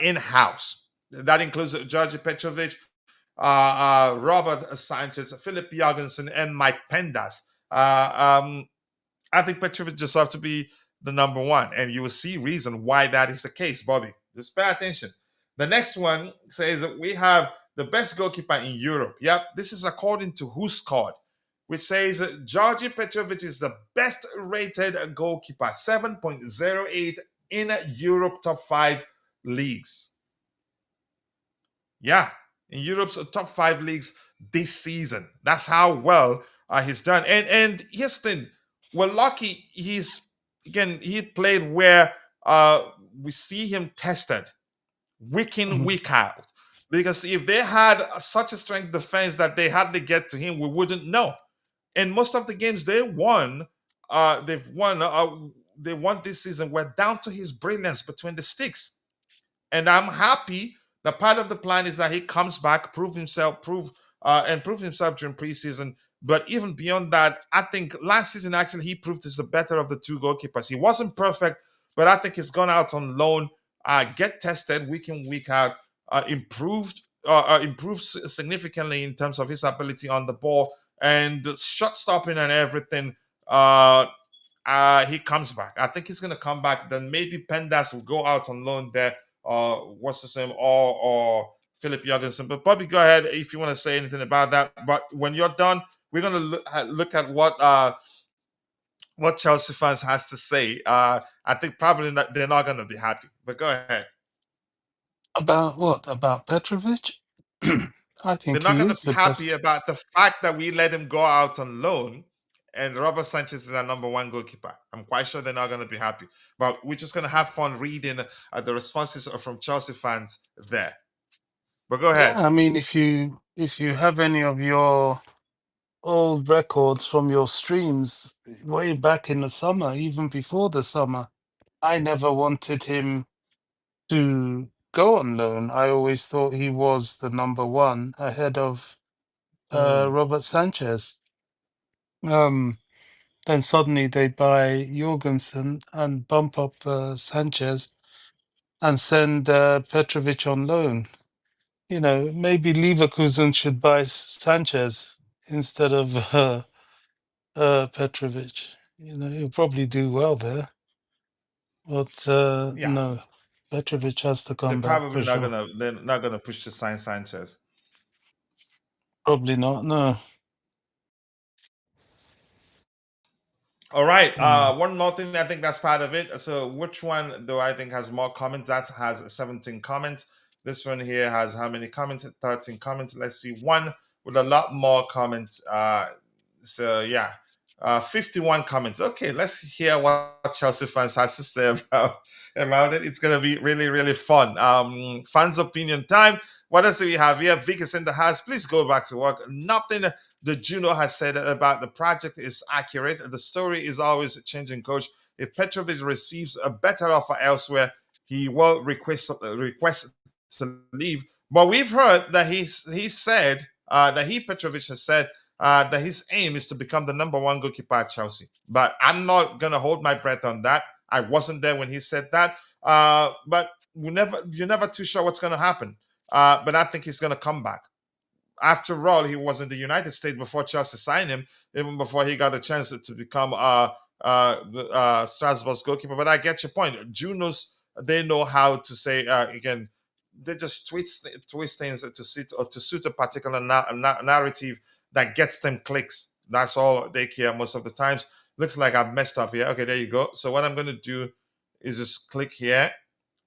in house. That includes Georgi Petrovic, Robert Sanchez, Philip Jorgensen, and Mike Pendas. I think Petrovic deserves to be the number one, and you will see reason why that is the case, Bobby. Just pay attention. The next one says that we have the best goalkeeper in Europe. Yep, this is according to Who Scored, which says that Georgi Petrovic is the best rated goalkeeper, 7.08 in Europe top five leagues. Yeah, in Europe's top five leagues this season. That's how well he's done. And here's the thing: we're lucky. He played where we see him tested week in, Mhm. week out. Because if they had such a strength defense that they had to get to him, we wouldn't know. And most of the games they won this season were down to his brilliance between the sticks. And I'm happy that part of the plan is that he comes back, prove himself during preseason. But even beyond that, I think last season actually he proved he's the better of the two goalkeepers. He wasn't perfect, but I think he's gone out on loan, get tested week in, week out, improved significantly in terms of his ability on the ball and shot stopping and everything. He comes back. I think he's going to come back. Then maybe Pendas will go out on loan there. What's his name? Or Philip Jorgensen. But Bobby, go ahead if you want to say anything about that. But when you're done, we're going to look at what Chelsea fans has to say. I think probably they're not going to be happy. But go ahead. About what? About Petrovic? I They're think not he going to is be the happy best. about the fact that we let him go out on loan and Robert Sanchez is our number one goalkeeper. I'm quite sure they're not going to be happy. But we're just going to have fun reading the responses from Chelsea fans there. But go ahead. Yeah, I mean, if you have any of your old records from your streams way back in the summer, even before the summer, I never wanted him to go on loan. I always thought he was the number one ahead of Mm, Robert Sanchez. Um, then suddenly they buy Jorgensen and bump up Sanchez and send Petrovic on loan. You know, maybe Leverkusen should buy Sanchez instead of Petrovic. You know, he'll probably do well there. But yeah, no, Petrovic has to they're come back probably for not sure. gonna they're not gonna push to sign Sanchez. Probably not. No. All right. Mm. One more thing. I think that's part of it. So, which one do I think has more comments? That has 17 comments. This one here has how many comments? 13 comments. Let's see. One with a lot more comments. So yeah, 51 comments. Okay, let's hear what Chelsea fans has to say about it. It's gonna be really, really fun. Fans' opinion time. What else do we have here? Vic is in the house. Please go back to work. Nothing the Juno has said about the project is accurate. The story is always changing, coach. If Petrovic receives a better offer elsewhere, he will request to leave. But we've heard that he said that Petrovic has said that his aim is to become the number one goalkeeper at Chelsea. But I'm not gonna hold my breath on that. I wasn't there when he said that. But you're never too sure what's gonna happen. But I think he's gonna come back. After all, he was in the United States before Chelsea signed him, even before he got a chance to become Strasbourg's goalkeeper. But I get your point. Junos, they know how to say again. They just twist things to suit a particular narrative that gets them clicks. That's all they care most of the times. Looks like I've messed up here. Okay, there you go. So what I'm going to do is just click here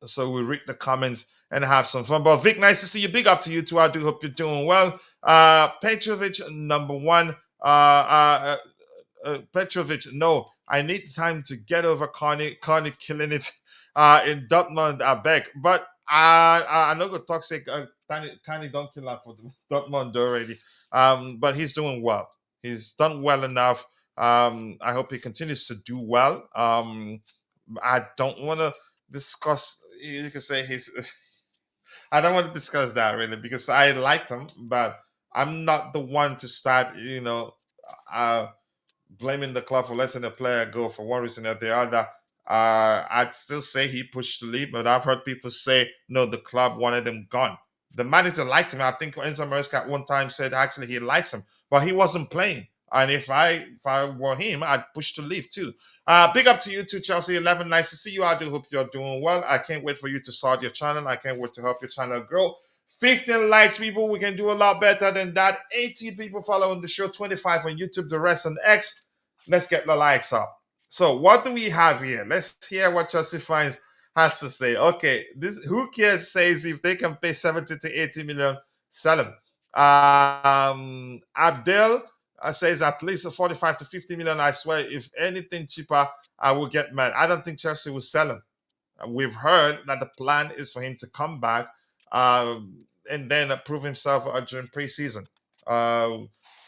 so we read the comments and have some fun. But Vic, nice to see you. Big up to you too. I do hope you're doing well. Petrovic, number one. Petrovic, no, I need time to get over Carney killing it in Dortmund, I beg. But I know good toxic. Carney don't kill that for Dortmund already. But he's doing well. He's done well enough. I hope he continues to do well. I don't want to discuss. You can say he's. I don't want to discuss that really because I liked him, but I'm not the one to start. blaming the club for letting the player go for one reason or the other. I'd still say he pushed to leave, but I've heard people say no, the club wanted him gone. The manager liked him. I think Enzo Maresca at one time said actually he likes him, but he wasn't playing. And if I were him, I'd push to leave too. Big up to you too, Chelsea 11. Nice to see you. I do hope you're doing well. I can't wait for you to start your channel. I can't wait to help your channel grow. 15 likes, people. We can do a lot better than that. 80 people following the show, 25 on YouTube, the rest on X. Let's get the likes up. So, what do we have here? Let's hear what Chelsea fans has to say. Okay, this who cares says if they can pay 70 to 80 million, sell him. Abdel says at least 45 to 50 million. I swear, if anything cheaper, I will get mad. I don't think Chelsea will sell him. We've heard that the plan is for him to come back and then prove himself during preseason.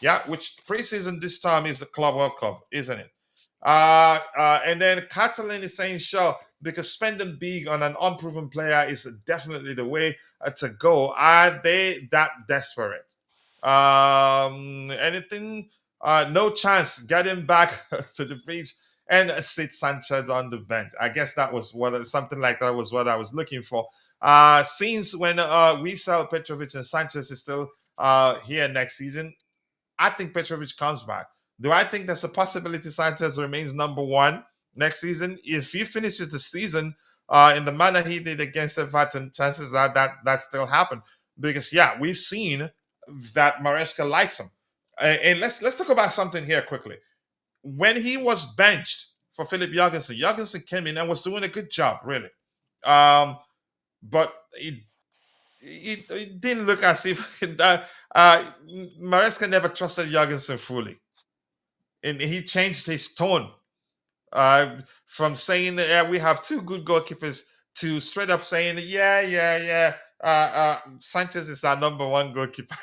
Yeah, which preseason this time is the Club World Cup, isn't it? And then Catalan is saying, sure, because spending big on an unproven player is definitely the way to go. Are they that desperate? Anything? No chance. Get him back to the bridge and sit Sanchez on the bench. I guess that was something like that was what I was looking for. Since when we sell Petrovic and Sanchez is still here next season, I think Petrovic comes back. Do I think there's a possibility Sanchez remains number one next season? If he finishes the season in the manner he did against Everton, chances are that still happen. Because yeah, we've seen that Maresca likes him. And let's talk about something here quickly. When he was benched for Philip Jorgensen, Jorgensen came in and was doing a good job, really. But it didn't look as if Maresca never trusted Jorgensen fully. And he changed his tone from saying that we have two good goalkeepers to straight up saying, yeah. Sanchez is our number one goalkeeper.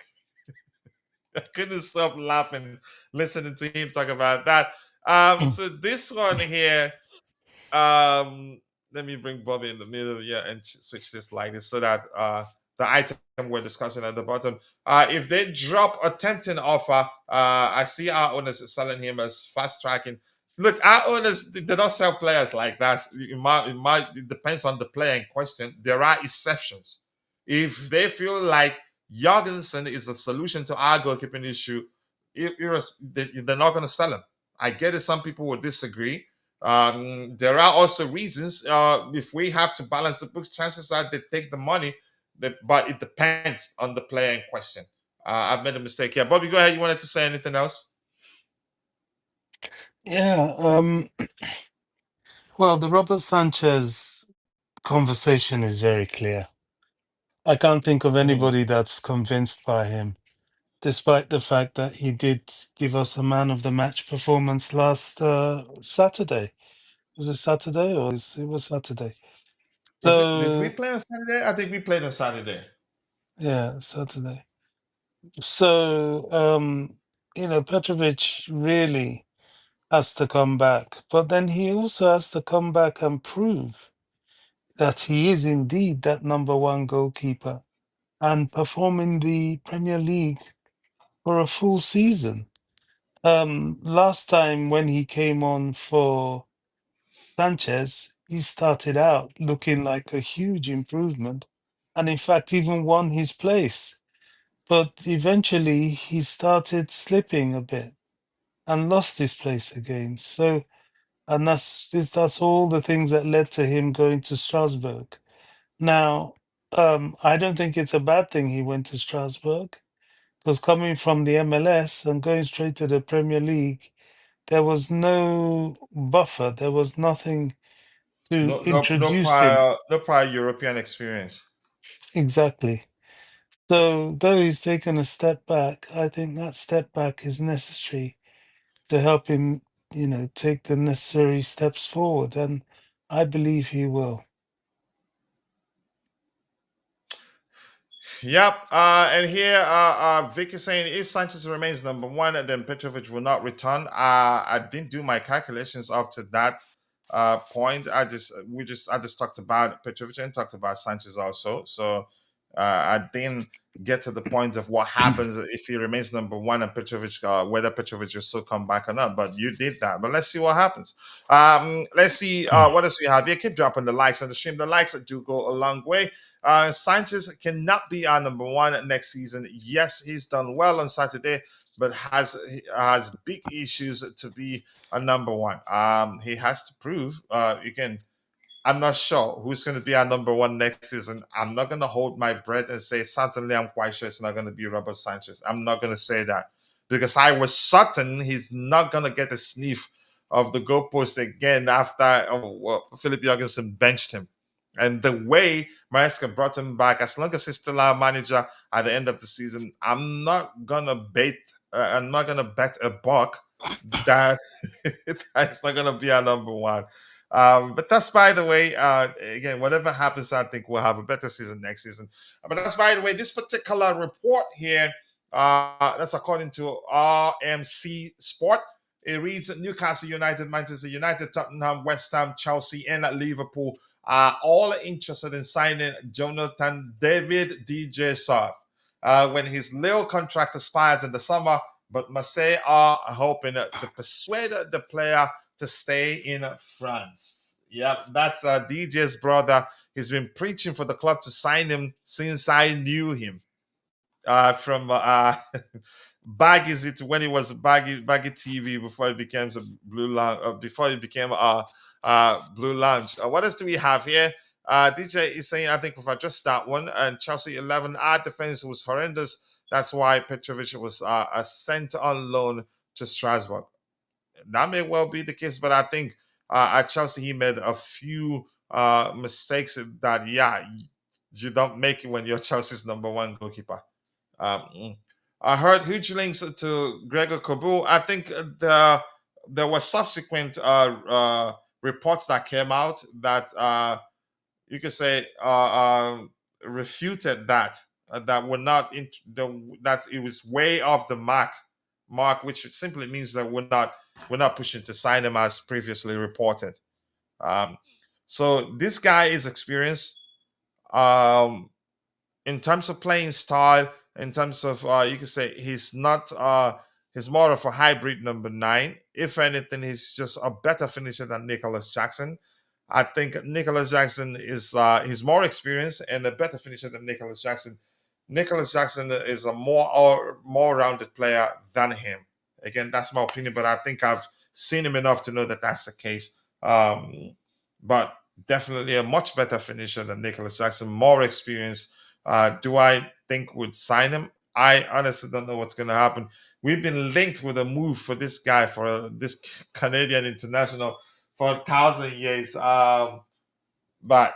I couldn't stop laughing listening to him talk about that. So this one here, let me bring Bobby in the middle, yeah, and switch this like this so that the item we're discussing at the bottom. If they drop a tempting offer, I see our owners selling him as fast tracking. Look, our owners they don't sell players like that. It depends on the player in question. There are exceptions. If they feel like Jorgensen is a solution to our goalkeeping issue, they're not going to sell him. I get it. Some people will disagree. There are also reasons. If we have to balance the books, chances are they take the money, but it depends on the player in question. I've made a mistake here. Bobby, go ahead. You wanted to say anything else? Yeah. Well, the Robert Sanchez conversation is very clear. I can't think of Mm. anybody that's convinced by him, despite the fact that he did give us a man of the match performance last Saturday. Was it Saturday it was Saturday? Did we So play on Saturday? I think we played on Saturday. yeah, Saturday. So Petrovic really has to come back, but then he also has to come back and prove that he is indeed that number one goalkeeper and perform in the Premier League for a full season. Last time when he came on for Sanchez, he started out looking like a huge improvement and, in fact, even won his place. But eventually he started slipping a bit and lost his place again. So, and that's all the things that led to him going to Strasbourg. Now, I don't think it's a bad thing he went to Strasbourg because coming from the MLS and going straight to the Premier League, there was no buffer. There was nothing to No introduce him. prior European experience. Exactly. So, though he's taken a step back, I think that step back is necessary to help him, take the necessary steps forward. And I believe he will. Yep. And here, Vic is saying if Sanchez remains number one, then Petrovic will not return. I didn't do my calculations up to that point. I just talked about Petrovic and talked about Sanchez also. So I didn't get to the point of what happens if he remains number one and Petrovic, whether Petrovic will still come back or not. But you did that. But let's see what happens. Let's see what else we have here. Keep dropping the likes on the stream. The likes do go a long way. Sanchez cannot be our number one next season. Yes, he's done well on Saturday, but has big issues to be a number one. He has to prove again. I'm not sure who's going to be our number one next season. I'm not going to hold my breath and say certainly I'm quite sure it's not going to be Robert Sanchez. I'm not going to say that because I was certain he's not going to get a sniff of the goalpost again after Philip Jorgensen benched him. And the way Marc brought him back, as long as he's still our manager at the end of the season, I'm not gonna bet. I'm not gonna bet a buck that that's not gonna be our number one. But that's by the way. Again, whatever happens, I think we'll have a better season next season. But that's by the way. This particular report here, that's according to RMC Sport. It reads Newcastle United, Manchester United, Tottenham, West Ham, Chelsea, and Liverpool are all interested in signing Jonathan David DJ South when his Lille contract expires in the summer. But Marseille are hoping to persuade the player to stay in France. Yep, that's DJ's brother. He's been preaching for the club to sign him since I knew him from Baggy's it when he was Baggy TV before it became a Blue Lounge. Before it became Blue Lounge. What else do we have here? DJ is saying I think if I just that one and Chelsea 11, our defense was horrendous. That's why Petrovic was sent on loan to Strasbourg. That may well be the case, but I think at Chelsea he made a few mistakes that you don't make it when you're Chelsea's number one goalkeeper. I heard huge links to Gregor Kobel. I think there were subsequent reports that came out that you could say refuted that were not that it was way off the mark, which simply means that we're not pushing to sign him as previously reported. So this guy is experienced. In terms of playing style, in terms of you can say he's not he's more of a hybrid number nine. If anything, he's just a better finisher than Nicholas Jackson. I think Nicholas Jackson is he's more experienced and a better finisher than Nicholas Jackson. Nicholas Jackson is a more rounded player than him. Again, that's my opinion, but I think I've seen him enough to know that that's the case. But definitely a much better finisher than Nicholas Jackson, more experience. Do I think would sign him? I honestly don't know what's going to happen. We've been linked with a move for this guy, for this Canadian international, for 1,000 years. But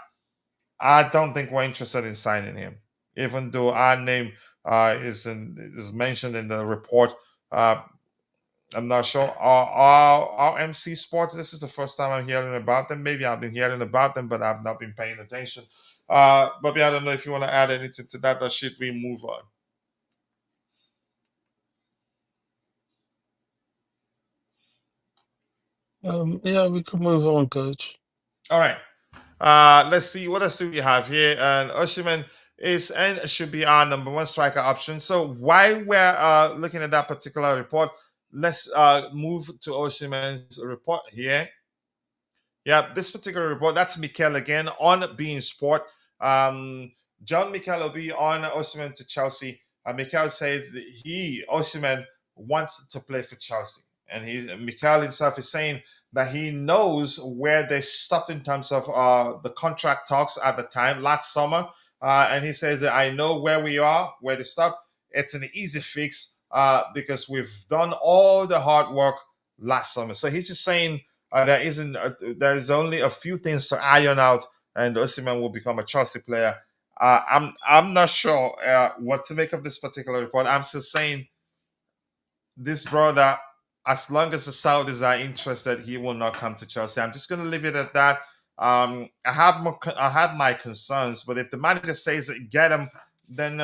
I don't think we're interested in signing him, even though our name is mentioned in the report. I'm not sure. Our MC Sports, this is the first time I'm hearing about them. Maybe I've been hearing about them, but I've not been paying attention. Bobby, I don't know if you want to add anything to that, or should we move on? Yeah, we could move on, coach. All right. Let's see. What else do we have here? And Osimhen is and should be our number one striker option. So while we're looking at that particular report, let's move to Osimhen's report here. Yeah, this particular report, that's Mikel again on Being Sport. John Mikel will be on Osimhen to Chelsea. Mikel says that Osimhen, wants to play for Chelsea. And Mikel himself is saying that he knows where they stopped in terms of the contract talks at the time last summer. And he says that I know where we are, where they stopped. It's an easy fix because we've done all the hard work last summer. So he's just saying there's only a few things to iron out, and Osimhen will become a Chelsea player. I'm not sure what to make of this particular report. I'm still saying this brother, as long as the Saudis are interested, he will not come to Chelsea. I'm just going to leave it at that. I have my concerns, but if the manager says get him, then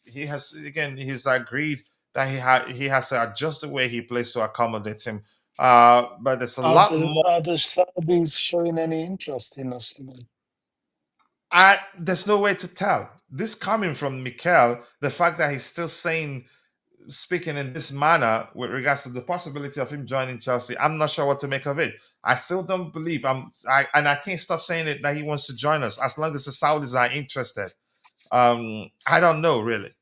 he's agreed that he has to adjust the way he plays to accommodate him. But there's a lot more. Are the Saudis showing any interest in Osimhen? There's no way to tell. this coming from Mikel, the fact that he's still saying, speaking in this manner with regards to the possibility of him joining Chelsea, I'm not sure what to make of it. I still don't believe and I can't stop saying it that he wants to join us as long as the Saudis are interested. I don't know really.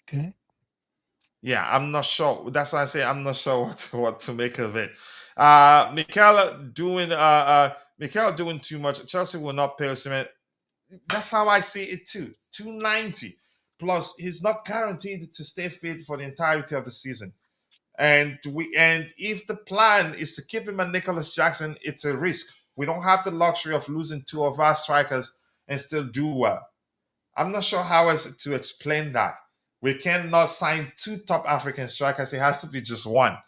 Okay. Yeah, I'm not sure. That's why I say I'm not sure what to make of it. Mikel doing too much. Chelsea will not pay Osimhen. That's how I see it too. 290 plus he's not guaranteed to stay fit for the entirety of the season. And if the plan is to keep him and Nicholas Jackson, it's a risk. We don't have the luxury of losing two of our strikers and still do well. I'm not sure how else to explain that. We cannot sign two top African strikers. It has to be just one.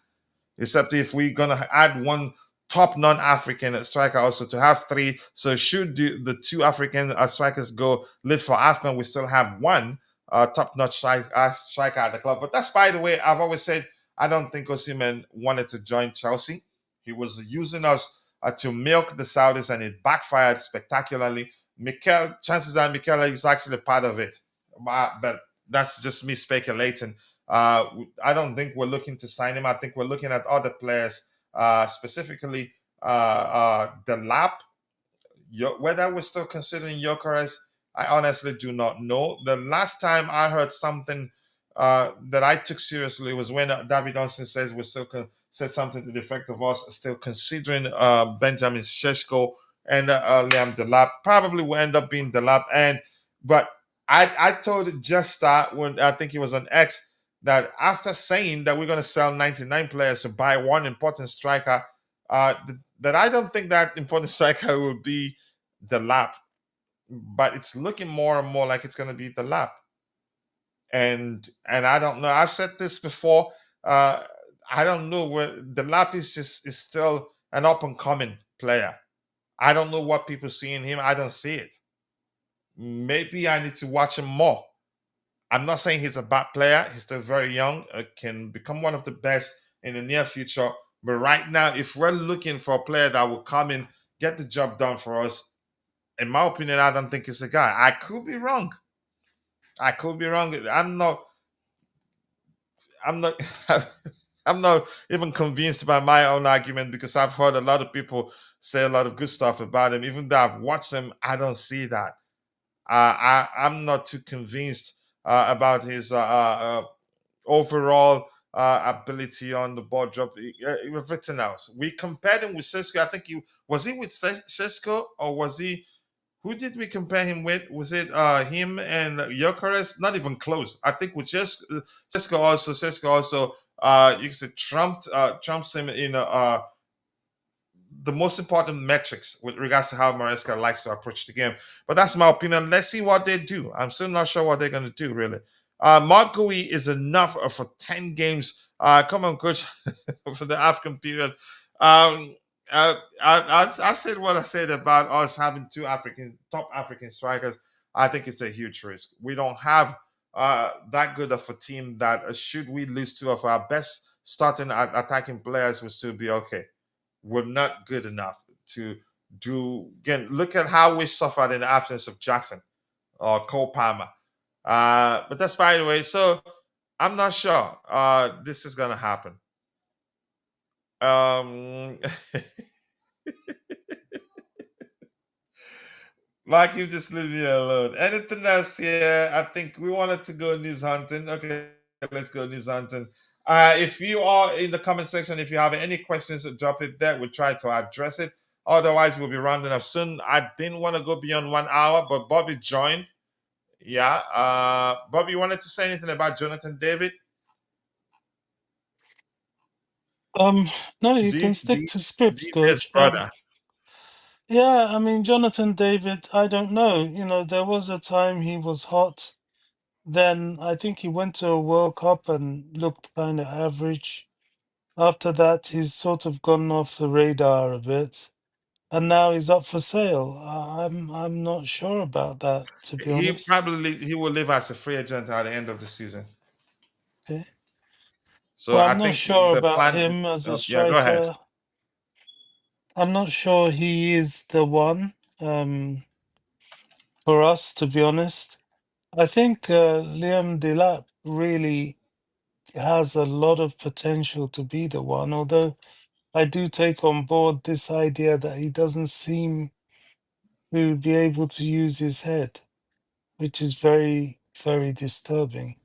Except if we're gonna add one top non-African striker also to have three. So should the two African strikers go live for African, we still have one top-notch striker at the club. But that's, by the way, I've always said I don't think Osimhen wanted to join Chelsea. He was using us to milk the Saudis, and it backfired spectacularly. Chances are Mikel is actually part of it, but that's just me speculating. I don't think we're looking to sign him. I think we're looking at other players, specifically the lap. Whether we're still considering Gyökeres, I honestly do not know. The last time I heard something that I took seriously was when David Johnson says said something to the effect of us still considering Benjamin Šeško and Liam Delap. Probably will end up being Delap. But I told Jesta when I think he was an X that after saying that we're going to sell 99 players to buy one important striker, that I don't think that important striker will be the lap, but it's looking more and more like it's going to be the lap. And I don't know. I've said this before. I don't know where the lap is still an up and coming player. I don't know what people see in him. I don't see it. Maybe I need to watch him more. I'm not saying he's a bad player. He's still very young. Can become one of the best in the near future. But right now, if we're looking for a player that will come in, get the job done for us, in my opinion, I don't think it's a guy. I could be wrong. I could be wrong. I'm not. I'm not. I'm not even convinced by my own argument because I've heard a lot of people say a lot of good stuff about him. Even though I've watched him, I don't see that. I'm not too convinced about his overall ability on the ball drop, everything else. We compared him with Šeško. I think he with Šeško, or was he? Who did we compare him with? Was it him and Gyökeres? Not even close. I think with Šeško also you could say trumps him in the most important metrics with regards to how Maresca likes to approach the game. But that's my opinion. Let's see what they do. I'm still not sure what they're going to do, really. Marc Guehi is enough for 10 games. Come on, coach, for the African period. I've said what I said about us having two top African strikers. I think it's a huge risk. We don't have that good of a team that should we lose two of our best starting attacking players will still be okay. We're not good enough to do. Again, look at how we suffered in the absence of Jackson or Cole Palmer. But that's by the way. So I'm not sure this is gonna happen. Mark, you just leave me alone. Anything else here? I think we wanted to go news hunting. Okay, let's go news hunting. If you are in the comment section, if you have any questions, drop it there. We'll try to address it. Otherwise, we'll be rounding up soon. I didn't want to go beyond 1 hour, but Bobby joined. Yeah. Bobby, you wanted to say anything about Jonathan David? No, you can stick to scripts, His coach. brother. Yeah, I mean, Jonathan David, I don't know. There was a time he was hot. Then I think he went to a World Cup and looked kind of average. After that, he's sort of gone off the radar a bit, and now he's up for sale. I'm not sure about that, to be honest. He will leave as a free agent at the end of the season. Okay. So Well, I I'm not think sure the about plan him as a yeah, go ahead. striker. I'm not sure he is the one. for us, to be honest. I think Liam Delap really has a lot of potential to be the one, although I do take on board this idea that he doesn't seem to be able to use his head, which is very, very disturbing.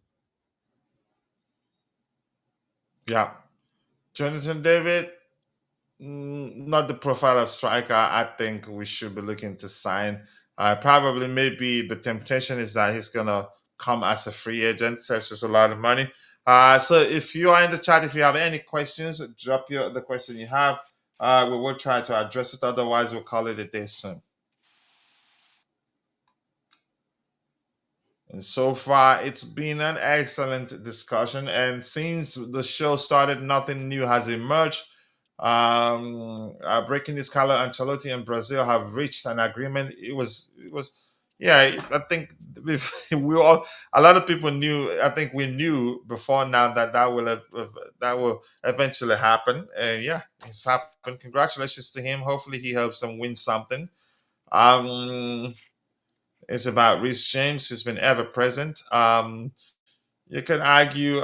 Yeah. Jonathan David, not the profile of striker I think we should be looking to sign. Probably maybe the temptation is that he's gonna come as a free agent, saves us a lot of money. So if you are in the chat, if you have any questions, drop the question you have. We will try to address it. Otherwise, we'll call it a day soon. And so far, it's been an excellent discussion. And since the show started, nothing new has emerged. Breaking news: Carlo Ancelotti and Brazil have reached an agreement. Yeah. I think we all, a lot of people knew. I think we knew before now that that will eventually happen. And yeah, it's happened. Congratulations to him. Hopefully, he helps them win something. Um, it's about Reece James, who's been ever present. You can argue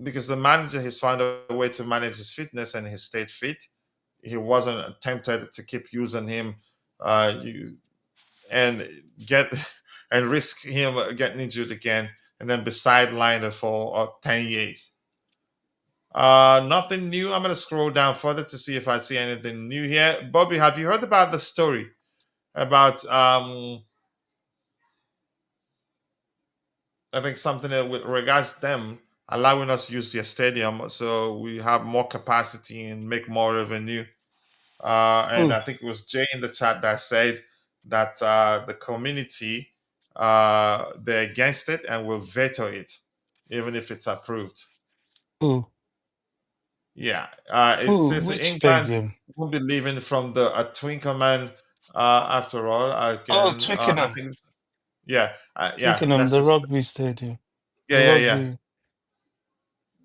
because the manager has found a way to manage his fitness and he stayed fit. He wasn't tempted to keep using him and get and risk him getting injured again and then be sidelined for 10 years. Nothing new. I'm going to scroll down further to see if I see anything new here. Bobby, have you heard about the story about I think something that with regards to them allowing us to use their stadium so we have more capacity and make more revenue. And Oh, I think it was Jay in the chat that said that the community they're against it and will veto it, even if it's approved. oh, Yeah, it oh, says which England stadium? won't be leaving from the Twinkleman after all. Oh, Again, I Twickenham. think yeah, yeah, Twickenham, that's the just rugby stadium. The yeah, yeah, yeah, rugby.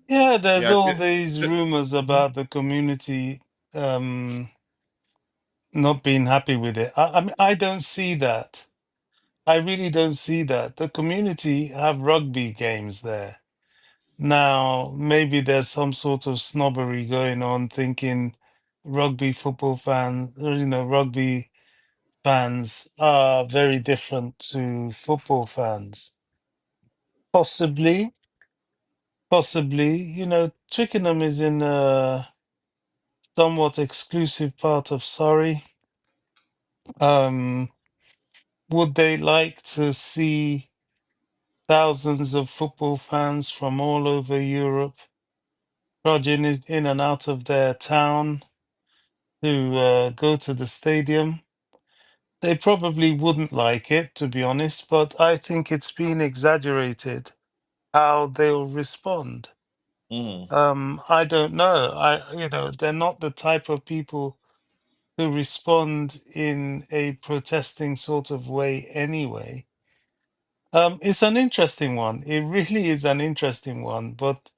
Yeah, there's yeah. all these rumors Mhm. about the community um, not being happy with it. I mean, I don't see that. I really don't see that. The community have rugby games there. Now, maybe there's some sort of snobbery going on, thinking rugby football fans, rugby fans are very different to football fans. Possibly, possibly. Twickenham is in a somewhat exclusive part of Surrey. Um, would they like to see thousands of football fans from all over Europe trudging in and out of their town to go to the stadium? They probably wouldn't like it, to be honest, but I think it's been exaggerated how they'll respond. Mhm. I don't know. They're not the type of people who respond in a protesting sort of way anyway. It's an interesting one. It really is an interesting one. But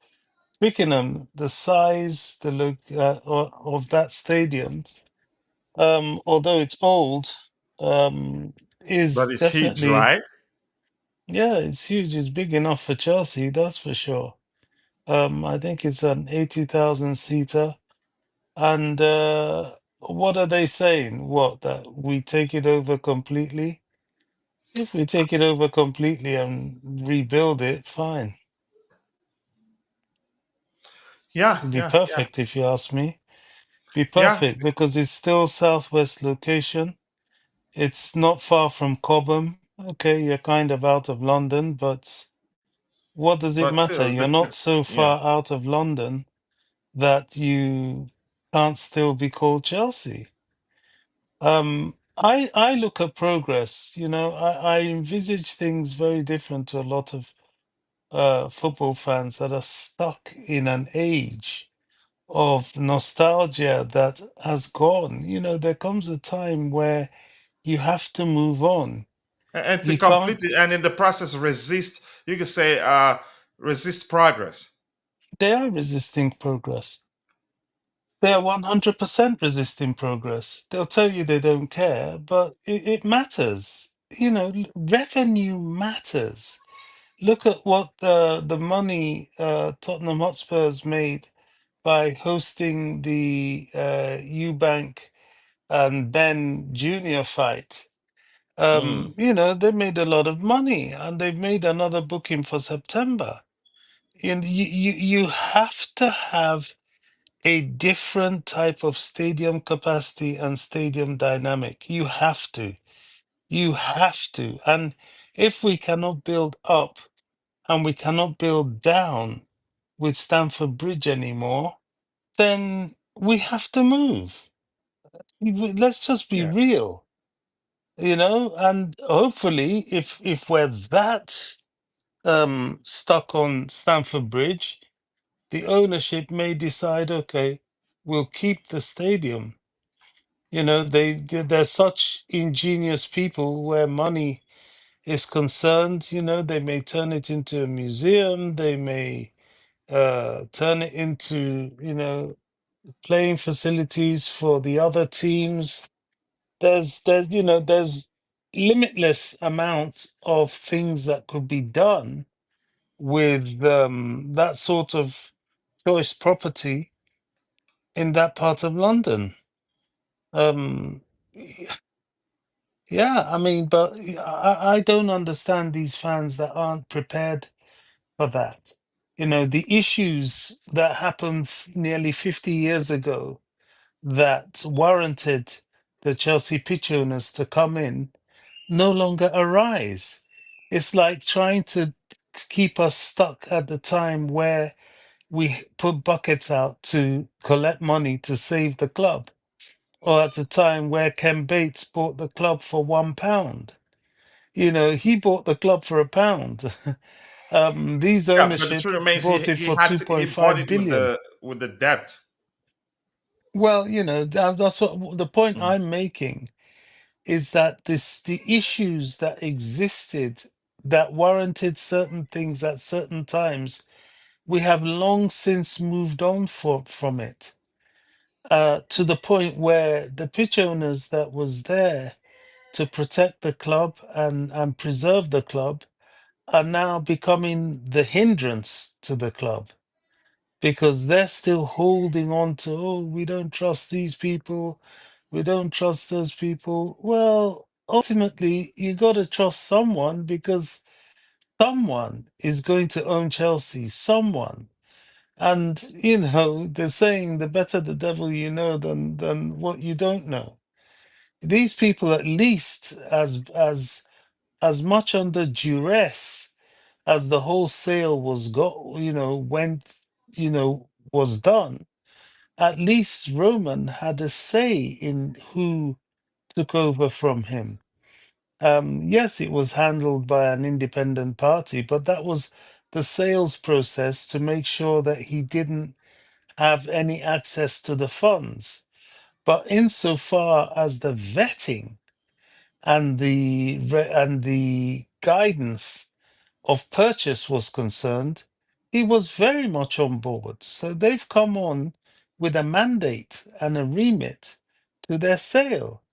Twickenham, the size, the look of that stadium, although it's old, But is it's huge, definitely, right? yeah, it's huge. It's big enough for Chelsea, that's for sure. I think it's an 80,000 seater. And what are they saying? What, that we take it over completely? If we take it over completely and rebuild it, fine. Yeah, It'd be yeah, yeah, perfect if you ask me. Be yeah. perfect because it's still southwest location. It's not far from Cobham. Okay, you're kind of out of London, but what does it But matter? still, You're not so yeah. far out of London that you can't still be called Chelsea. I look at progress. I envisage things very different to a lot of football fans that are stuck in an age of nostalgia that has gone. There comes a time where you have to move on. And to You complete can't. it, and in the process, resist. You could say, resist progress. They are resisting progress. They are 100% resisting progress. They'll tell you they don't care, but it matters. revenue matters. Look at what the money Tottenham Hotspurs made by hosting the Eubank and Ben Jr. fight. Mm. They made a lot of money, and they've made another booking for September. And you have to have a different type of stadium capacity and stadium dynamic. You have to. You have to. And if we cannot build up and we cannot build down with Stamford Bridge anymore, then we have to move. Let's just be Yeah. real, and hopefully if we're that stuck on Stamford Bridge, the ownership may decide, okay, we'll keep the stadium. They're such ingenious people where money is concerned. They may turn it into a museum, they may turn it into, playing facilities for the other teams. There's limitless amount of things that could be done with that sort of choice property in that part of London. Um, y- yeah, I mean, but I don't understand these fans that aren't prepared for that. The issues that happened nearly 50 years ago that warranted the Chelsea pitch owners to come in no longer arise. It's like trying to keep us stuck at the time where we put buckets out to collect money to save the club, or at the time where Ken Bates bought the club for £1. He bought the club for £1. These Yeah, but the ownership truth remains, bought it he for had to, he bought 2.5 it with billion. the debt. Well, that's what the point Mm. I'm making is that the issues that existed that warranted certain things at certain times, we have long since moved on from it, to the point where the pitch owners that was there to protect the club and preserve the club are now becoming the hindrance to the club, because they're still holding on to, oh, we don't trust these people, we don't trust those people. Well, ultimately, you got to trust someone, because someone is going to own Chelsea, someone. And they're saying the better the devil you know than what you don't know. These people, at least as much under duress as the whole sale was done, at least Roman had a say in who took over from him. Yes, it was handled by an independent party, but that was the sales process to make sure that he didn't have any access to the funds. But insofar as the vetting and the guidance of purchase was concerned, he was very much on board. So they've come on with a mandate and a remit to their sale.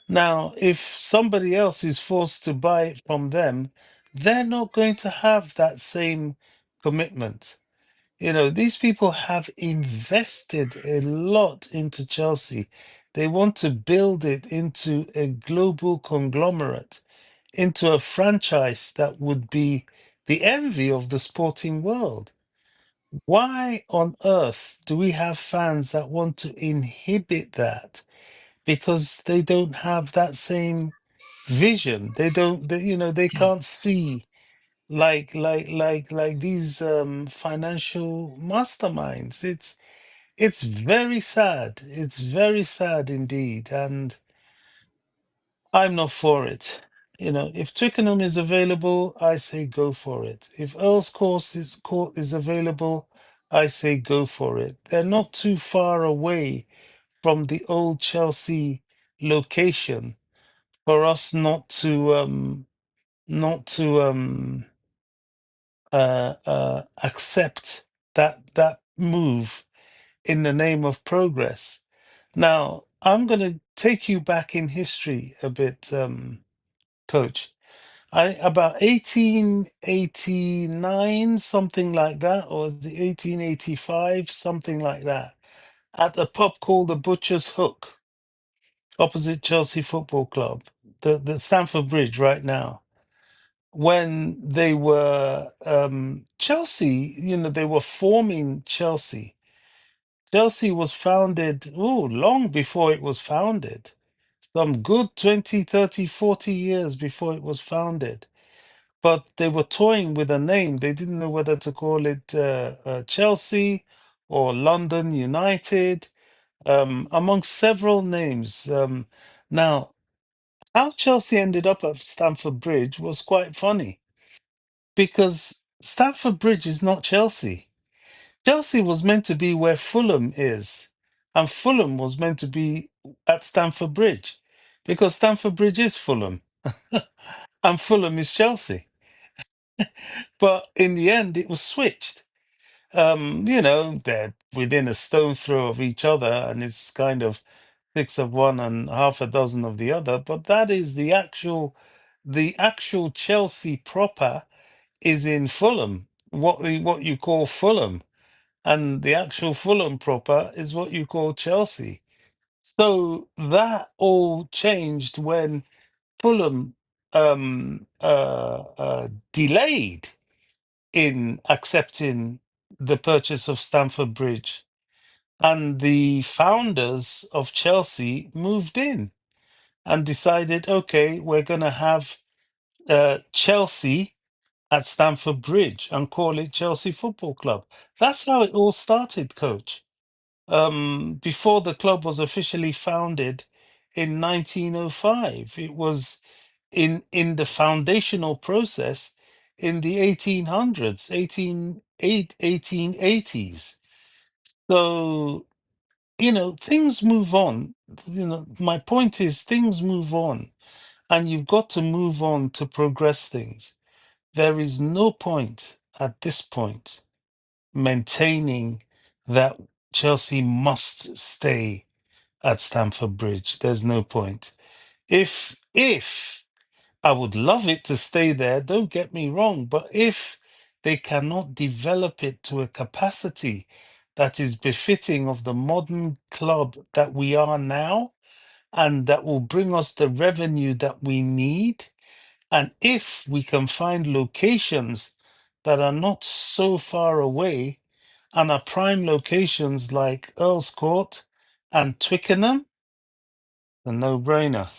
Now, if somebody else is forced to buy it from them, they're not going to have that same commitment. These people have invested a lot into Chelsea. They want to build it into a global conglomerate, into a franchise that would be the envy of the sporting world. Why on earth do we have fans that want to inhibit that? Because they don't have that same vision. They don't, they can't see like these financial masterminds. It's very sad. It's very sad indeed, and I'm not for it. If Twickenham is available, I say go for it. If Earl's Court is available, I say go for it. They're not too far away from the old Chelsea location for us not to accept that move in the name of progress. Now, I'm going to take you back in history a bit, coach. About 1889, something like that, or was it 1885, something like that, at a pub called the Butcher's Hook, opposite Chelsea Football Club, the Stamford Bridge right now. When they were Chelsea, they were forming Chelsea. Chelsea was founded, long before it was founded. Some good 20, 30, 40 years before it was founded. But they were toying with a name. They didn't know whether to call it Chelsea or London United, among several names. Now, how Chelsea ended up at Stamford Bridge was quite funny because Stamford Bridge is not Chelsea. Chelsea was meant to be where Fulham is, and Fulham was meant to be at Stamford Bridge because Stamford Bridge is Fulham and Fulham is Chelsea. But in the end, it was switched. They're within a stone throw of each other, and it's kind of six of one and half a dozen of the other. But that is the actual Chelsea proper is in Fulham, what you call Fulham, and the actual Fulham proper is what you call Chelsea. So that all changed when Fulham delayed in accepting the purchase of Stamford Bridge. And the founders of Chelsea moved in and decided, okay, we're going to have Chelsea at Stamford Bridge and call it Chelsea Football Club. That's how it all started, Coach. Before the club was officially founded in 1905, it was in the foundational process in the 1800s, 1880s. So, things move on. My point is things move on, and you've got to move on to progress things. There is no point at this point maintaining that Chelsea must stay at Stamford Bridge. There's no point. If I would love it to stay there, don't get me wrong, but if they cannot develop it to a capacity that is befitting of the modern club that we are now, and that will bring us the revenue that we need, and if we can find locations that are not so far away and are prime locations like Earl's Court and Twickenham, a no-brainer.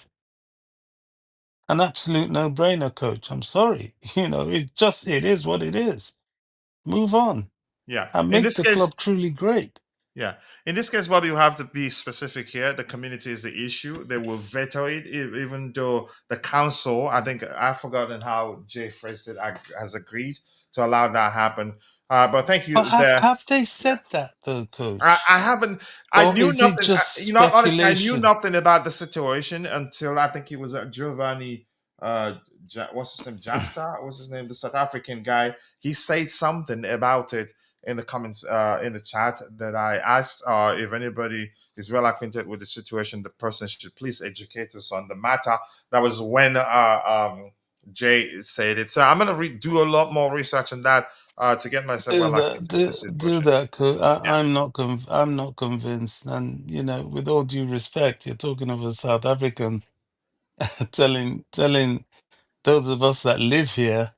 An absolute no-brainer, Coach. I'm sorry. It is what it is. Move on Yeah. and In make this the case, club truly great. yeah. In this case, Bobby, you have to be specific here. The community is the issue. They will veto it, even though the council, I think I've forgotten how Jay phrased it, has agreed to allow that happen. But thank But you have there. have they said that though, Coach? I haven't. I Or knew is it nothing. just Honestly, I knew speculation? nothing about the situation until I think it was Giovanni. What's his name? Jafta. What's his name? The South African guy. He said something about it in the comments in the chat that I asked if anybody is well acquainted with the situation. The person should please educate us on the matter. That was when Jay said it. So I'm gonna do a lot more research on that to get myself Do well that, acquainted with the do situation. that, Coach. I'm not convinced. And with all due respect, you're talking of a South African telling those of us that live here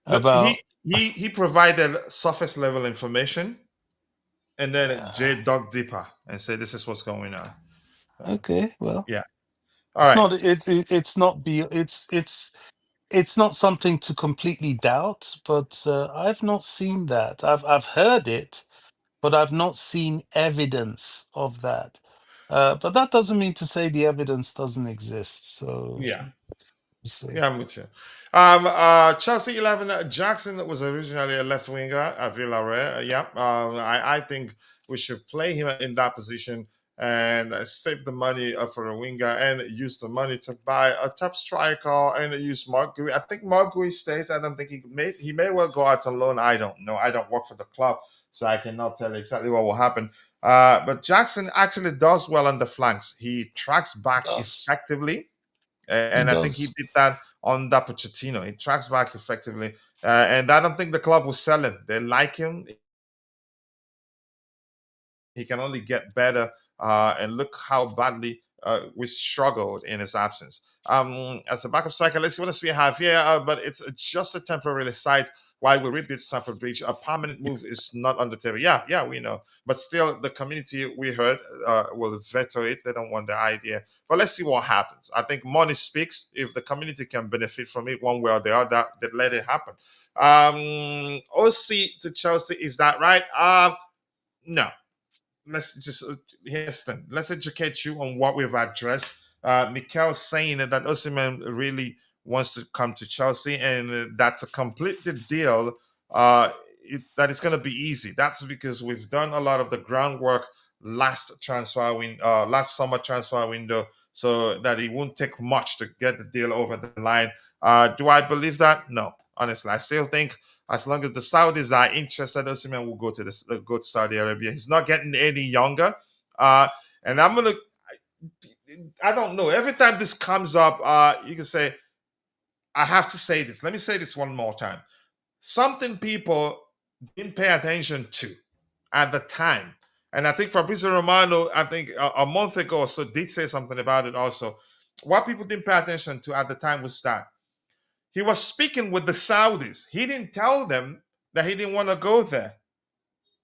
Look, about. he provided surface level information, and then Yeah, Jay dug deeper and said, "This is what's going on." okay, well, Yeah. All it's right. not it's not it's not something to completely doubt, but I've not seen that. I've heard it, but I've not seen evidence of that. But that doesn't mean to say the evidence doesn't exist. So Yeah. we'll see. Yeah, I'm with you. Chelsea 11. Jackson was originally a left winger at Villarreal. Yeah. I think we should play him in that position and save the money for a winger and use the money to buy a top striker and use Marc Guehi. I think Marc Guehi stays. I don't think he may well go out on loan. I don't know. I don't work for the club, so I cannot tell exactly what will happen. But Jackson actually does well on the flanks. He tracks He back does. effectively, He and I think he does. did that under Pochettino. He tracks back effectively, and I don't think the club will sell him. They like him. He can only get better. And look how badly we struggled in his absence. As a backup striker, let's see what else we have here. But it's just a temporary site while we rebuild Stamford Bridge. A permanent move is not on the table. Yeah, we know. But still, the community, we heard, will veto it. They don't want the idea. But let's see what happens. I think money speaks. If the community can benefit from it one way or the other, then let it happen. OC to Chelsea, is that right? No. Let's just Houston, let's educate you on what we've addressed. Mikel saying that Osimhen really wants to come to Chelsea, and that to complete the deal, that it's going to be easy. That's because we've done a lot of the groundwork last summer transfer window, so that it won't take much to get the deal over the line. Do I believe that? No, honestly, I still think as long as the Saudis are interested, Osimhen will go to Saudi Arabia. He's not getting any younger, and I don't know. Every time this comes up, you can say, I have to say this. Let me say this one more time. Something people didn't pay attention to at the time, and I think Fabrizio Romano, I think a month ago or so, did say something about it also. What people didn't pay attention to at the time was that he was speaking with the Saudis. He didn't tell them that he didn't want to go there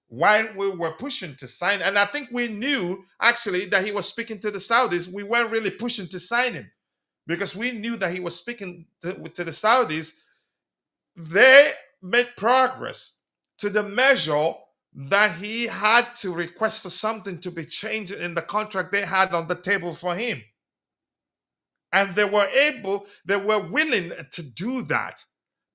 while we were pushing to sign. And I think we knew actually that he was speaking to the Saudis. We weren't really pushing to sign him because we knew that he was speaking to the Saudis. They made progress to the measure that he had to request for something to be changed in the contract they had on the table for him. And they were willing to do that.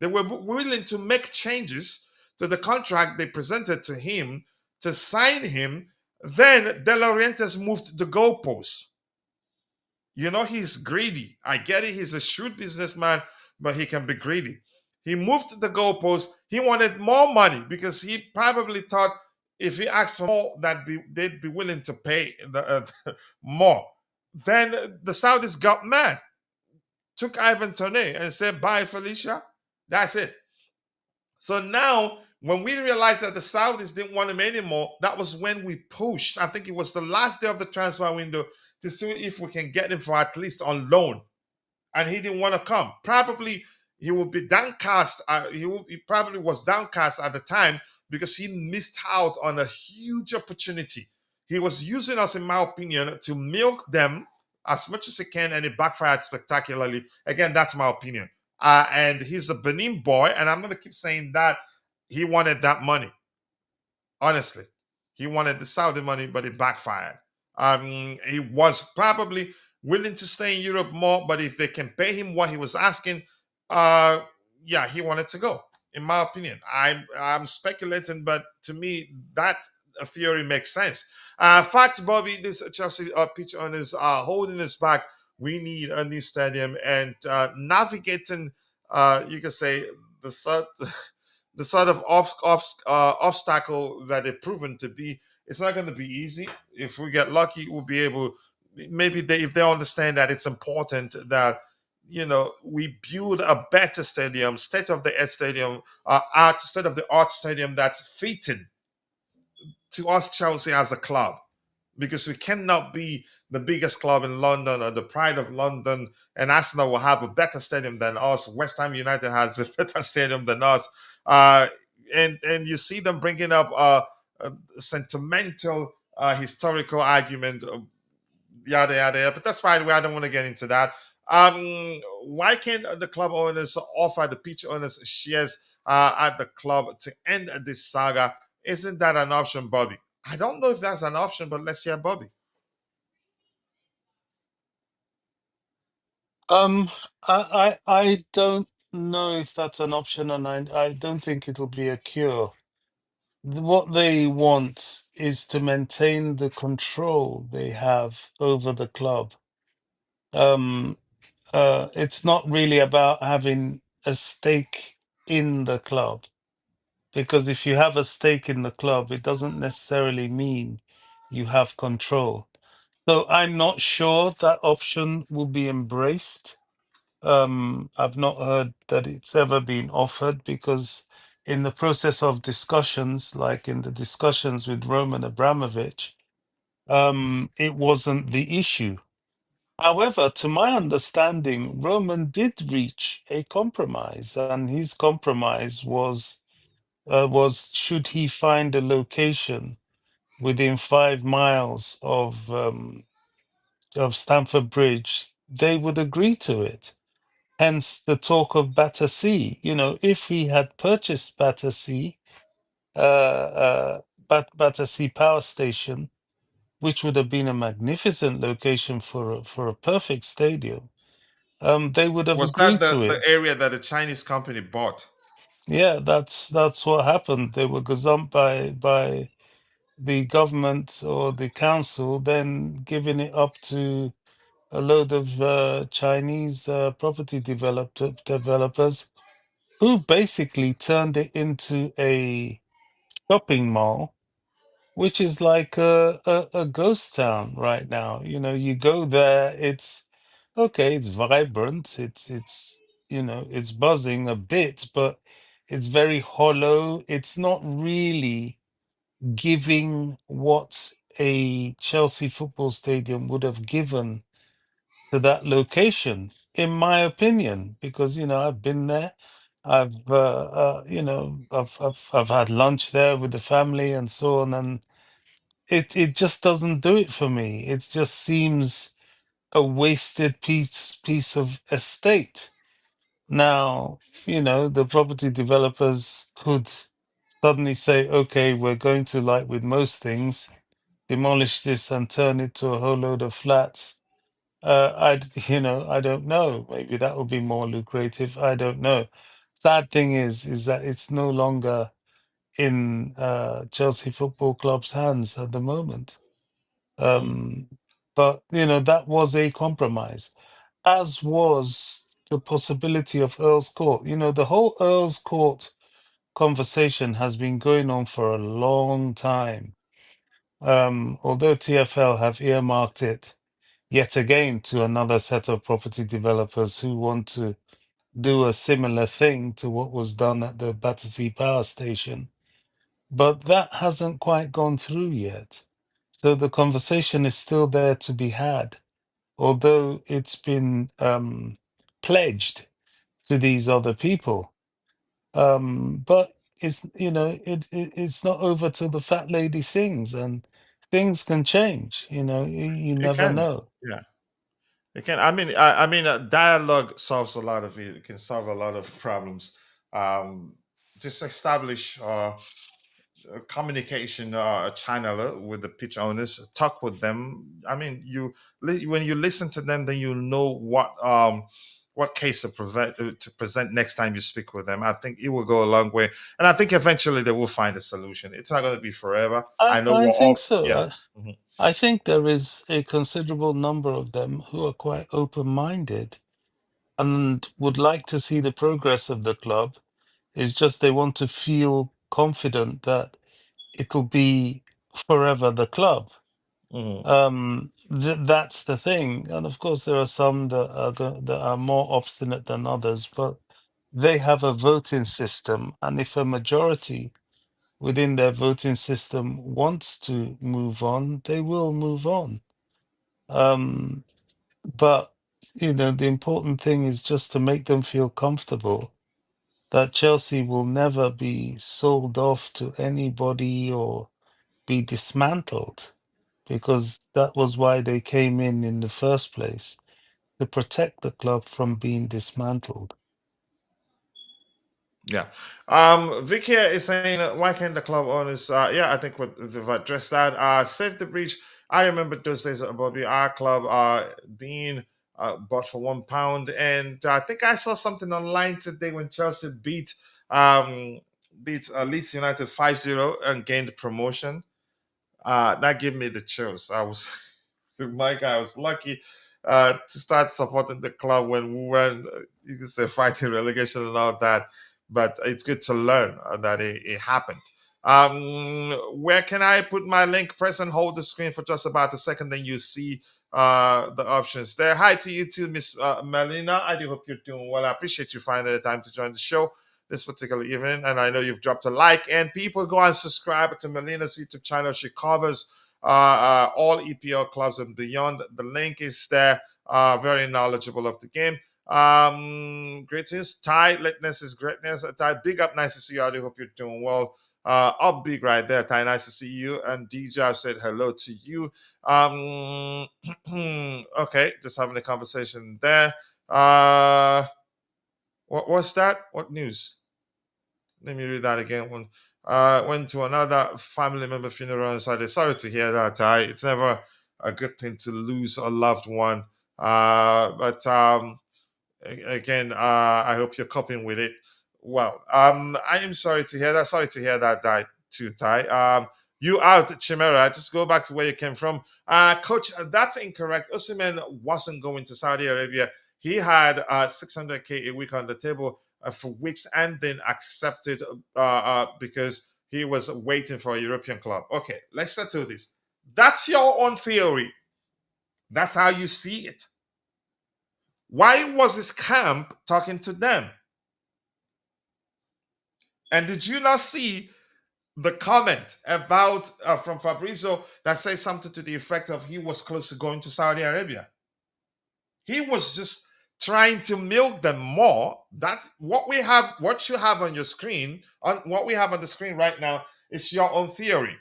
They were willing to make changes to the contract they presented to him to sign him. Then De Laurentiis moved the goalposts. You know, he's greedy. I get it. He's a shrewd businessman, but he can be greedy. He moved the goalposts. He wanted more money because he probably thought if he asked for more, they'd be willing to pay more. Then the Saudis got mad, took Ivan Toney and said, bye, Felicia. That's it. So now, when we realized that the Saudis didn't want him anymore, that was when we pushed. I think it was the last day of the transfer window to see if we can get him for at least on loan. And he didn't want to come. Probably he would be downcast. He probably was downcast at the time because he missed out on a huge opportunity. He was using us, in my opinion, to milk them as much as he can, and it backfired spectacularly. Again, that's my opinion. And he's a Benin boy, and I'm going to keep saying that he wanted that money. Honestly, he wanted the Saudi money, but it backfired. He was probably willing to stay in Europe more, but if they can pay him what he was asking, yeah, he wanted to go. In my opinion, I'm speculating, but to me, that theory makes sense. Facts, Bobby. This Chelsea pitch owners are holding us back. We need a new stadium, and navigating, you can say, the sort of obstacle that they've proven to be. It's not going to be easy. If we get lucky, we'll be able. Maybe if they understand that it's important that we build a better stadium, state of the art stadium that's fitting to us, Chelsea, as a club, because we cannot be the biggest club in London or the pride of London, and Arsenal will have a better stadium than us. West Ham United has a better stadium than us, and you see them bringing up a sentimental, historical argument, yada yada yada. But that's fine. I don't want to get into that. Why can't the club owners offer the pitch owners shares at the club to end this saga? Isn't that an option, Bobby? I don't know if that's an option, but let's hear Bobby. I don't know if that's an option, and I don't think it will be a cure. What they want is to maintain the control they have over the club. It's not really about having a stake in the club, because if you have a stake in the club, it doesn't necessarily mean you have control. So I'm not sure that option will be embraced. I've not heard that it's ever been offered because in the process of discussions, like in the discussions with Roman Abramovich, it wasn't the issue. However, to my understanding, Roman did reach a compromise, and his compromise was should he find a location within 5 miles of Stamford Bridge, they would agree to it. Hence the talk of Battersea. You know, if he had purchased Battersea, Battersea Power Station, which would have been a magnificent location for a perfect stadium, they would have Was that agreed to the it. area that a Chinese company bought? Yeah, that's what happened. They were gazumped by the government or the council, then giving it up to a load of Chinese property developers who basically turned it into a shopping mall, which is like a ghost town right now. You know, you go there, it's okay, it's vibrant, it's you know, it's buzzing a bit, but it's very hollow. It's not really giving what a Chelsea football stadium would have given to that location, in my opinion, because you know I've been there. You know, I've had lunch there with the family and so on, and it just doesn't do it for me. It just seems a wasted piece of estate. Now, you know, the property developers could suddenly say, okay, we're going to, like with most things, demolish this and turn it to a whole load of flats. You know, I don't know. Maybe that would be more lucrative. I don't know. Sad thing is that it's no longer in Chelsea Football Club's hands at the moment. Mm. Um, but you know, that was a compromise, as was the possibility of Earl's Court. You know, the whole Earl's Court conversation has been going on for a long time. Although TFL have earmarked it yet again to another set of property developers who want to do a similar thing to what was done at the Battersea Power Station. But that hasn't quite gone through yet. So the conversation is still there to be had, although it's been pledged to these other people. But it's you know it's not over till the fat lady sings, and things can change. You know, you It never can, know. yeah, it can. I mean, dialogue solves a lot of it. It can solve a lot of problems. Um, just establish a communication channel with the pitch owners. Talk with them. I mean, when you listen to them, then you know what case to present next time you speak with them. I think it will go a long way, and I think eventually they will find a solution. It's not going to be forever. I know I we're think all, so. yeah. Mhm. I think there is a considerable number of them who are quite open-minded and would like to see the progress of the club. It's just they want to feel confident that it'll be forever the club. Mhm. That's the thing. And of course, there are some that are more obstinate than others, but they have a voting system, and if a majority within their voting system wants to move on, they will move on. Um, but you know, the important thing is just to make them feel comfortable that Chelsea will never be sold off to anybody or be dismantled, because that was why they came in the first place, to protect the club from being dismantled. Yeah. Vic here is saying, why can't the club owners? Yeah, I think we've addressed that. Save the breach. I remember those days at Bobby, our club being bought for £1. And I think I saw something online today when Chelsea um, beat Leeds United 5-0 and gained promotion. That gave me the chills. I was, Mike, I was lucky to start supporting the club when we were, you could say, fighting relegation and all that. But it's good to learn that it happened. Where can I put my link? Press and hold the screen for just about a second, then you see the options there. Hi to you too, Miss Melina. I do hope you're doing well. I appreciate you finding the time to join the show this particular evening, and I know you've dropped a like. And people go and subscribe to Melina's YouTube channel. She covers all EPL clubs and beyond. The link is there. Very knowledgeable of the game. Greetings, Ty. Lateness is greatness. Ty, big up. Nice to see you. I do hope you're doing well. Up big right there, Ty. Nice to see you. And DJ, I've said hello to you. Okay, just having a conversation there. What's that? What news? Let me read that again. Went to another family member funeral on Saturday. Sorry to hear that, Ty. It's never a good thing to lose a loved one. But again, I hope you're coping with it well. I am sorry to hear that. Sorry to hear that, too, Ty. You out, Chimera. Just go back to where you came from. Coach, that's incorrect. Osimhen wasn't going to Saudi Arabia. He had 600K a week on the table for weeks and then accepted because he was waiting for a European club. Okay, let's settle this. That's your own theory. That's how you see it. Why was his camp talking to them? And did you not see the comment about from Fabrizio that says something to the effect of he was close to going to Saudi Arabia? He was just trying to milk them more. That's what we have. What you have on your screen, on what we have on the screen right now, is your own theory.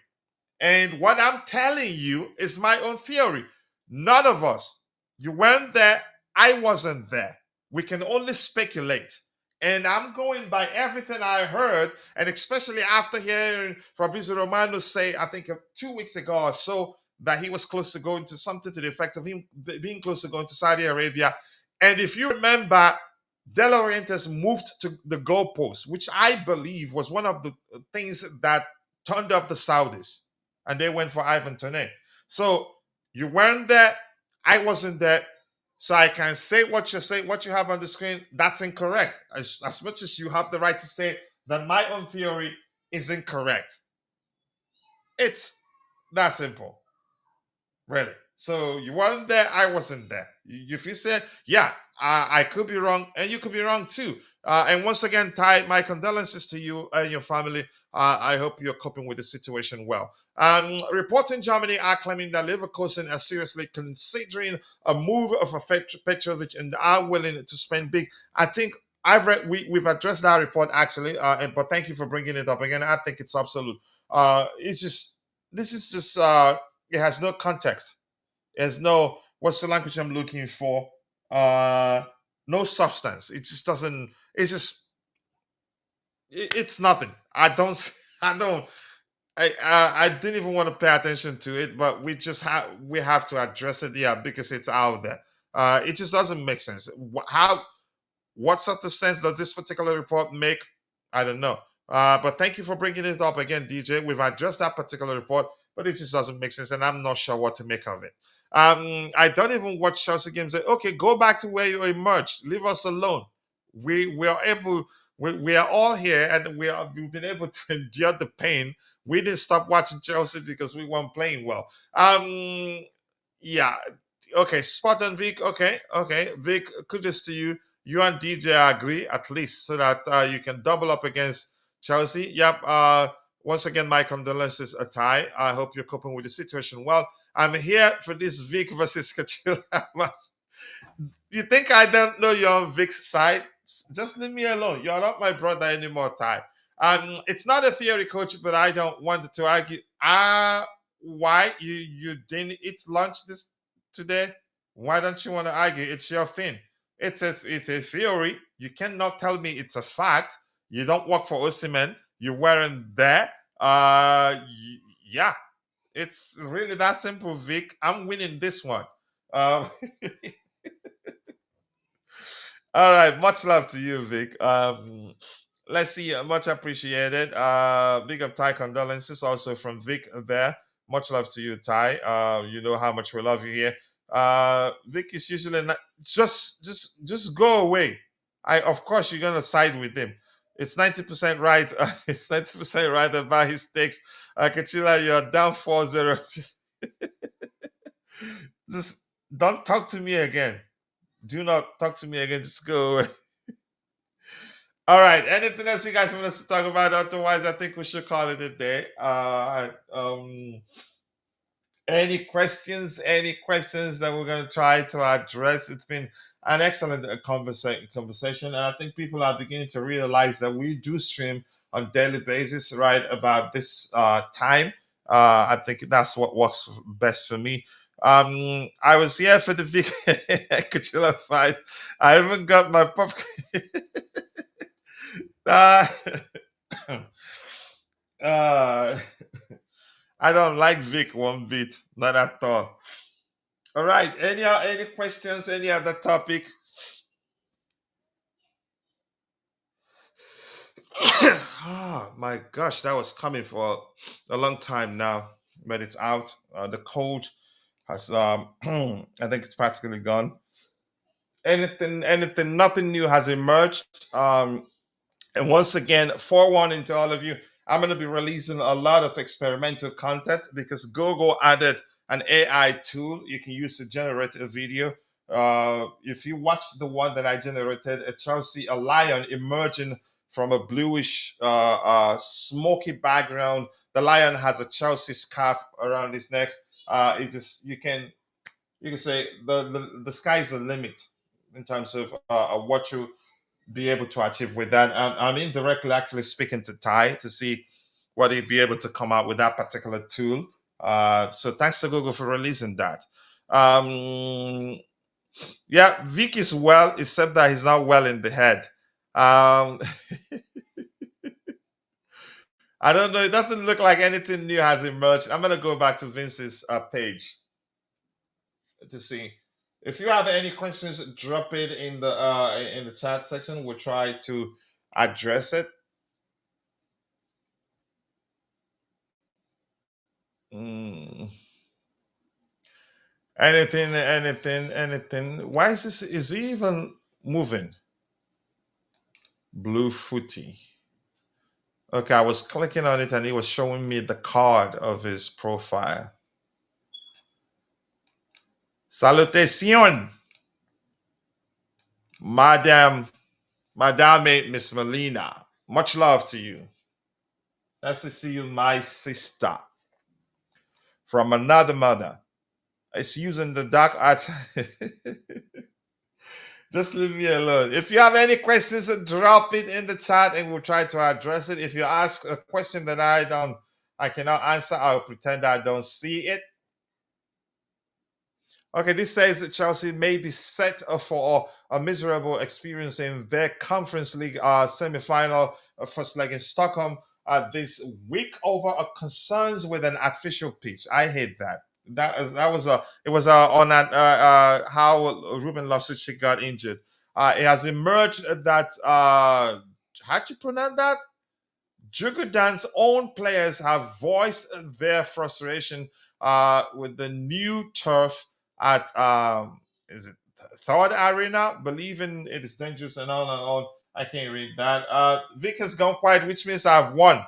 And what I'm telling you is my own theory. None of us. You weren't there. I wasn't there. We can only speculate. And I'm going by everything I heard, and especially after hearing Fabrizio Romano say, I think 2 weeks ago or so, that he was close to going to something to the effect of him being close to going to Saudi Arabia. And if you remember, De Laurentiis moved to the goalpost, which I believe was one of the things that turned up the Saudis, and they went for Ivan Toney. So you weren't there, I wasn't there. So I can say what you say, what you have on the screen, that's incorrect. As much as you have the right to say that my own theory is incorrect. It's that simple. Really. So you weren't there, I wasn't there. If you said, yeah, I could be wrong, and you could be wrong too. And once again, Ty, my condolences to you and your family. I hope you're coping with the situation well. Reports in Germany are claiming that Leverkusen are seriously considering a move of a Petrovic and are willing to spend big. I think we've addressed that report actually, but thank you for bringing it up again. I think it's absolute. It has no context. There's no, what's the language I'm looking for? No substance. It just doesn't. It's just. It's nothing. I didn't even want to pay attention to it, but we have to address it, yeah, because it's out there. It just doesn't make sense. What sort of sense does this particular report make? I don't know. But thank you for bringing it up again, DJ. We've addressed that particular report, but it just doesn't make sense, and I'm not sure what to make of it. I don't even watch Chelsea games. Okay, go back to where you emerged. Leave us alone. We are able. We are all here, and we've been able to endure the pain. We didn't stop watching Chelsea because we weren't playing well. Yeah. Okay, spot on, Vic. Okay, Vic. Kudos to you. You and DJ agree at least, so that you can double up against Chelsea. Yep. Once again, my condolences, a tie. I hope you're coping with the situation well. I'm here for this Vic versus Kachila match. You think I don't know you're on Vic's side? Just leave me alone. You're not my brother anymore, Ty. It's not a theory, coach, but I don't want to argue. Why you didn't eat lunch today? Why don't you want to argue? It's your thing. It's a theory. You cannot tell me it's a fact. You don't work for Osimhen. You weren't there. Yeah, it's really that simple, Vic. I'm winning this one. All right, much love to you, Vic. Let's see, much appreciated. Big up Ty, condolences also from Vic there. Much love to you, Ty. You know how much we love you here. Vic is usually not, just go away. Of course you're gonna side with him. It's 90% right. It's 90% right about his takes. Kachila, you're down 4-0. Just Don't talk to me again. Do not talk to me again. Just go away. All right. Anything else you guys want us to talk about? Otherwise, I think we should call it a day. Any questions? Any questions that we're going to try to address? It's been an excellent conversation, and I think people are beginning to realize that we do stream on daily basis, right about this time. I think that's what works best for me. I was here for the Vic Kachula fight. I haven't got my popcorn. uh, uh, I don't like Vic one bit, not at all. All right. Any questions? Any other topic? Oh my gosh, that was coming for a long time now, but it's out. The cold has I think it's practically gone. Anything, nothing new has emerged. And once again, forewarning to all of you, I'm going to be releasing a lot of experimental content because Google added an AI tool you can use to generate a video. If you watch the one that I generated, it Chelsea, a lion emerging from a bluish, smoky background. The lion has a Chelsea scarf around his neck. It just you can say the sky's the limit in terms of what you be able to achieve with that. I'm indirectly actually speaking to Ty to see what he'd be able to come out with that particular tool. So thanks to Google for releasing that. Um, yeah, Vic is well, except that he's not well in the head. Um, I don't know. It doesn't look like anything new has emerged. I'm gonna go back to Vince's page to see. If you have any questions, drop it in the chat section. We'll try to address it. Mm. Anything. Why is this? Is he even moving? Blue footy. Okay, I was clicking on it and it was showing me the card of his profile. Salutation, Madame Miss Melina. Much love to you. Nice to see you, my sister. From another mother. It's using the dark arts. Just leave me alone. If you have any questions, drop it in the chat and we'll try to address it. If you ask a question that I cannot answer, I'll pretend I don't see it. Okay, this says that Chelsea may be set for a miserable experience in their Conference League semi-final first leg in Stockholm this week over concerns with an artificial pitch. I hate that. That was it was on that how Ruben Loftus-Cheek got injured. It has emerged that how'd you pronounce that? Jugodan's own players have voiced their frustration with the new turf at is it Third Arena, believing it is dangerous and on and on. I can't read that. Vic has gone quiet, which means I've won.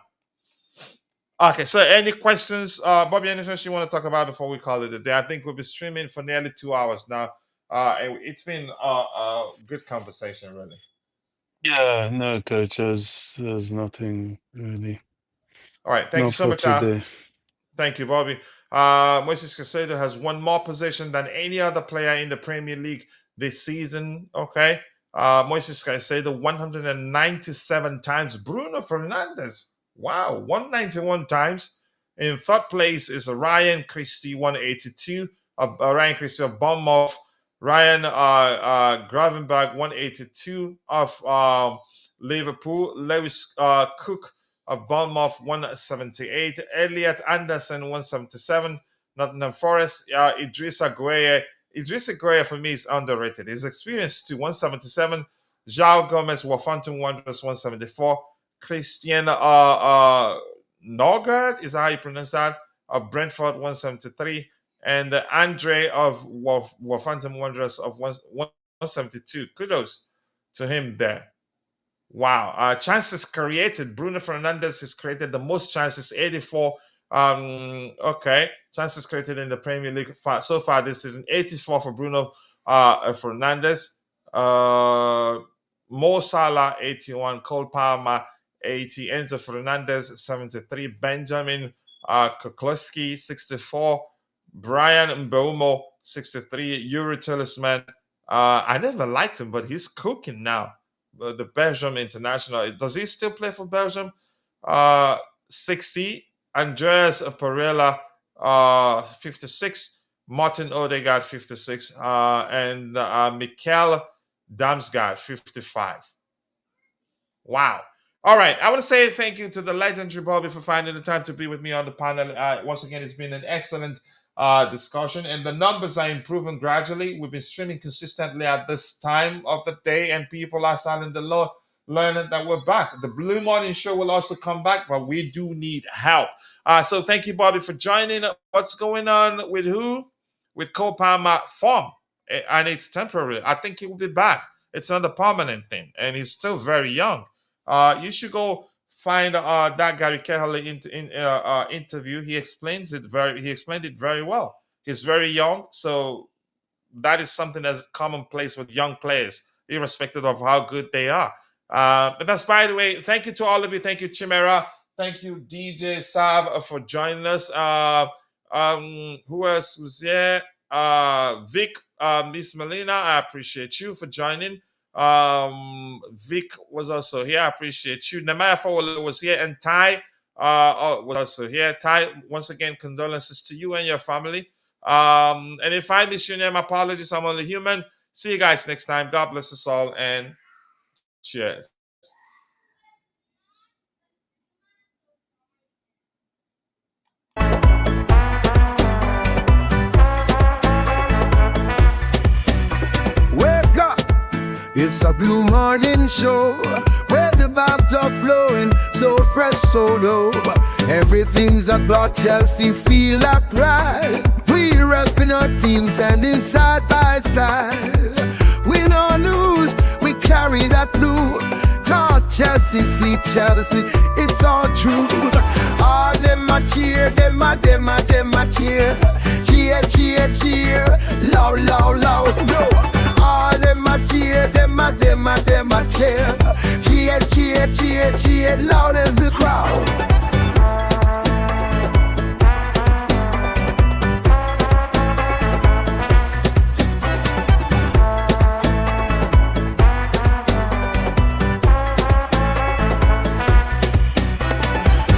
Okay, so any questions, Bobby? Anything you want to talk about before we call it a day? I think we'll be streaming for nearly 2 hours now. And it's been a good conversation, really. Yeah, no, coach. There's nothing really. All right, thank you Not so for much. today. Thank you, Bobby. Moises Caicedo has won more possession than any other player in the Premier League this season. Okay. Moises Caicedo 197 times. Bruno Fernandes, wow, 191 times. In third place is Ryan Christie, 182. Ryan Christie of Bournemouth. Ryan Gravenberg, 182 of Liverpool. Lewis Cook of Bournemouth, 178. Elliot Anderson, 177. Nottingham Forest. Idrissa Gueye. Idrissa Gueye for me is underrated. His experience to 177. João Gomez, Wolverhampton Wanderers, 174. Christian Norgard, is how you pronounce that, of Brentford, 173. And Andre of Wolverhampton Wanderers of 172. Kudos to him there. Wow. Chances created. Bruno Fernandes has created the most chances, 84. Okay. Chances created in the Premier League so far this season: 84 for Bruno Fernandes, Mo Salah 81, Cole Palmer 80, Enzo Fernandez 73, Benjamin Koklowski 64, Brian Mbeumo 63, Yuri Tillman. I never liked him, but he's cooking now. The Belgium international. Does he still play for Belgium? 60. Andreas Pereira, 56. Martin Odegaard, 56. And Mikel Damsgaard, 55. Wow. All right. I want to say thank you to the legendary Bobby for finding the time to be with me on the panel. Once again, it's been an excellent discussion, and the numbers are improving gradually. We've been streaming consistently at this time of the day, and people are starting to learn that we're back. The Blue Morning Show will also come back, but we do need help. So thank you, Bobby, for joining. What's going on with who? With Cole Palmer form, and it's temporary. I think he will be back. It's not a permanent thing, and he's still very young. You should go find that Gary Cahill interview. He explained it very well. He's very young, so that is something that's commonplace with young players, irrespective of how good they are. But that's, by the way, thank you to all of you. Thank you, Chimera. Thank you, DJ Sav, for joining us. Who else was here? Vic, Miss Melina, I appreciate you for joining. Vic was also here. I appreciate you. Namaya Fowler was here, and Ty was also here. Ty, once again, condolences to you and your family. And if I miss your name, apologies. I'm only human. See you guys next time. God bless us all, and cheers. Wake up, it's a Blue Morning Show where the vibes are flowing, so fresh, so low. Everything's about Chelsea, feel like pride. We repping our team, standing side by side. We don't lose, we carry that blue. Cause Chelsea, see Chelsea, it's all true. All them a cheer, them a cheer. Cheer, cheer, cheer, loud, loud, loud, no. All them a cheer, them a cheer. Cheer, cheer, cheer, cheer, loud as the crowd.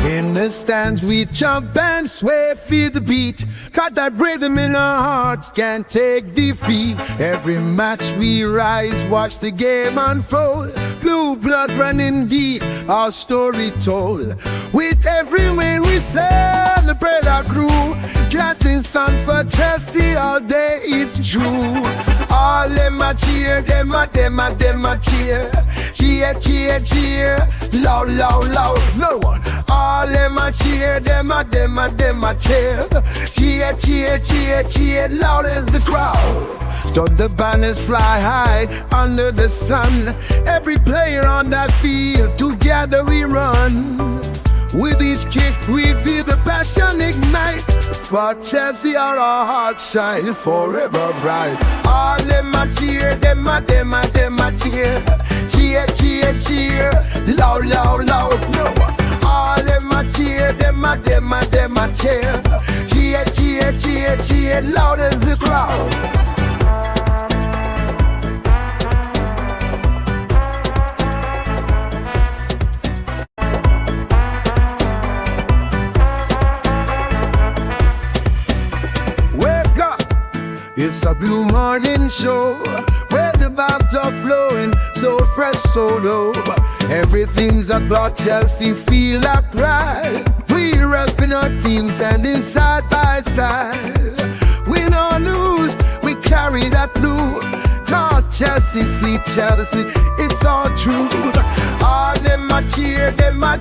In the stands we jump and sway, feel the beat. Got that rhythm in our hearts, can't take defeat. Every match we rise, watch the game unfold. Blue blood running deep, our story told. With every win we celebrate our crew. Chanting songs for Chelsea all day, it's true. All them a cheer, them a cheer. Cheer, cheer, cheer, loud, loud, loud, no one. All them a cheer, them a cheer. Cheer, cheer, cheer, cheer, loud as the crowd. So the banners fly high under the sun. Every player on that field, together we run. With each kick we feel the passion ignite. For Chelsea our hearts shine forever bright. All them a cheer, them a cheer. Cheer, cheer, cheer, loud, loud, loud, no. All them a cheer, them a cheer. Cheer, cheer, cheer, cheer, loud as the crowd. It's a Blue Morning Show where the vibes are flowing, so fresh, so low. Everything's about Chelsea, feel like pride. We repping our team, standing side by side. We don't lose, we carry that blue. Cause Chelsea, see Chelsea, it's all true. All them a cheer, them a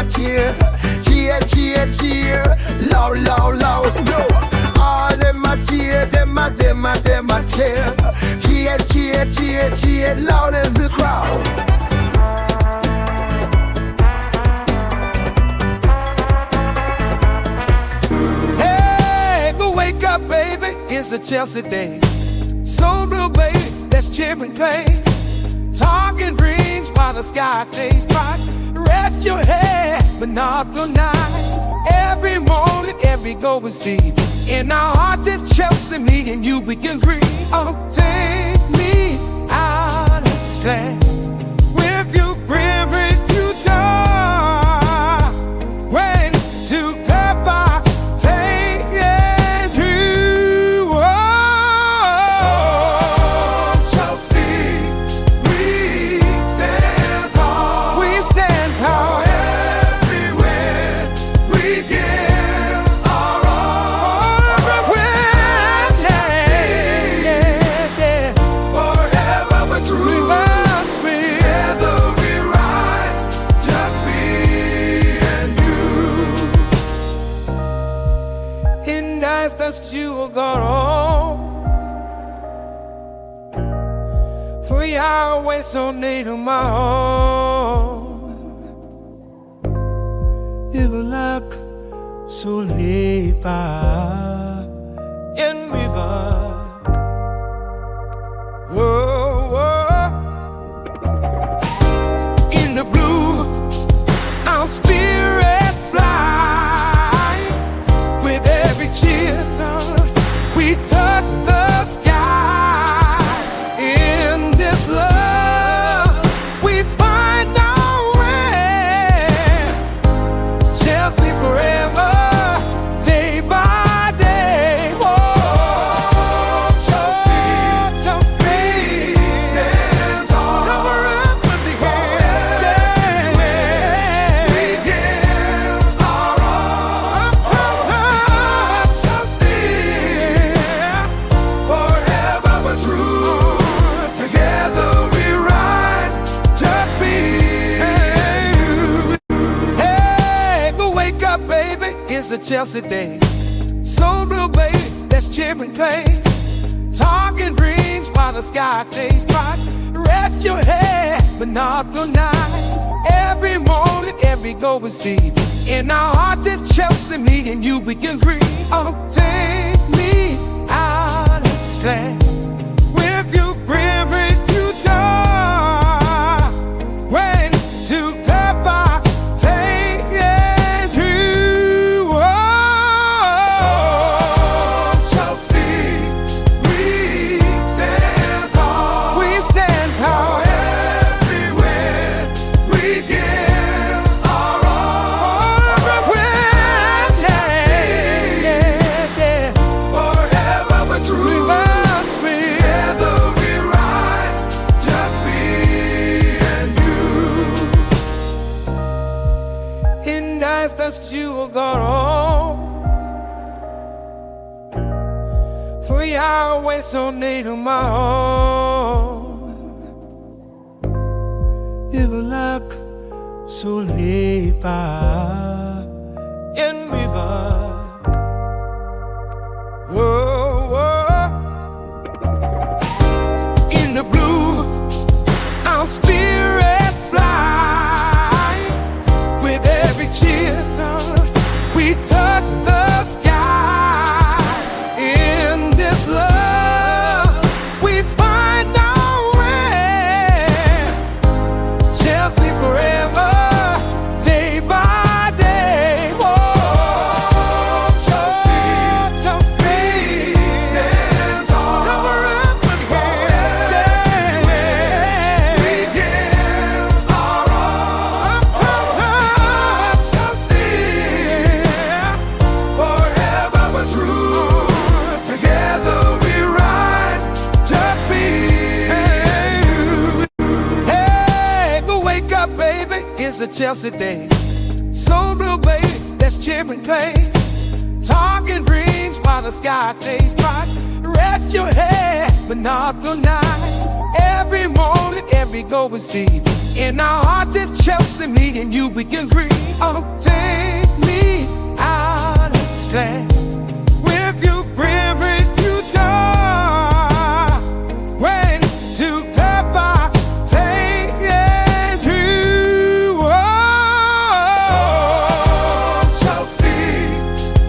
cheer. Cheer, cheer, cheer, loud, loud, loud, no. All them a cheer, them a cheer. Cheer, cheer, cheer, cheer, loud as the crowd. It's a Chelsea day. So blue, baby, let's chip and play. Talking dreams while the sky stays bright. Rest your head, but not the night. Every moment, every goal we see. In our hearts, it's Chelsea, me and you, we can agree. Oh, take me out and stand with you, privilege you talk. When to tap our take and you. Oh, Chelsea, we stand tall. We stand tall. Everywhere we give our all. Everywhere, yeah. Forever but true. We must be. Together we rise. Just me and you. In nights that you will go on. For Yahweh so near to my own. It will like so live in river. Whoa, whoa. In the blue, our spirits fly. With every cheer, we touch the sky. In this love, we find our way. Chelsea forever, day by day. Whoa, Chelsea stands tall. Cover up with the hand. We give our all. Chelsea, forever but true. Together we rise. Just me and you. Hey, go wake up, baby. It's a Chelsea day. So blue, baby, let's chip and play. Talking dreams while the sky stays bright. Rest your head, but not the night. Every moment, every goal we see. In our hearts, it's Chelsea, me and you, we can agree. Oh, take me out and stand with you, privilege you talk. When to tap our take and you. Oh, Chelsea, we stand tall. We stand tall. Everywhere we give our all. Everywhere, yeah. Forever but true. We must be. Together we rise. Just me and you. In nights that you will go on. For Yahweh so near to my own. It will like so live in river. Whoa, whoa. In the blue, our spirits fly. With every cheer, we touch the sky. In this love, we find our way. Chelsea forever, day by day. Whoa, Chelsea stands tall. Cover up with the hand. We give our all. Chelsea, forever but true. Together we rise. Just me and you. Hey, go wake up, baby. It's a Chelsea day. So blue, baby, let's chip and play. Talking dreams while the sky stays bright. Rest your head, but not the night. Every moment, every goal we see. In our hearts, it's Chelsea, me and you, we can agree. Oh, take me out and stand with you, privilege you talk. When to tap our take and you. Oh, Chelsea,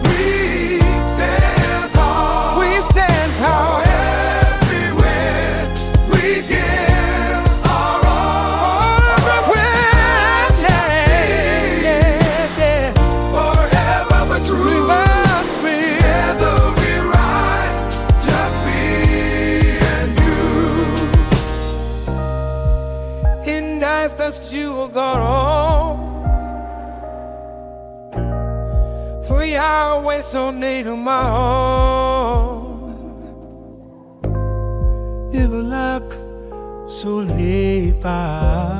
we stand tall. We stand still got on. For Yahweh so near my own. Ibulak sulipa.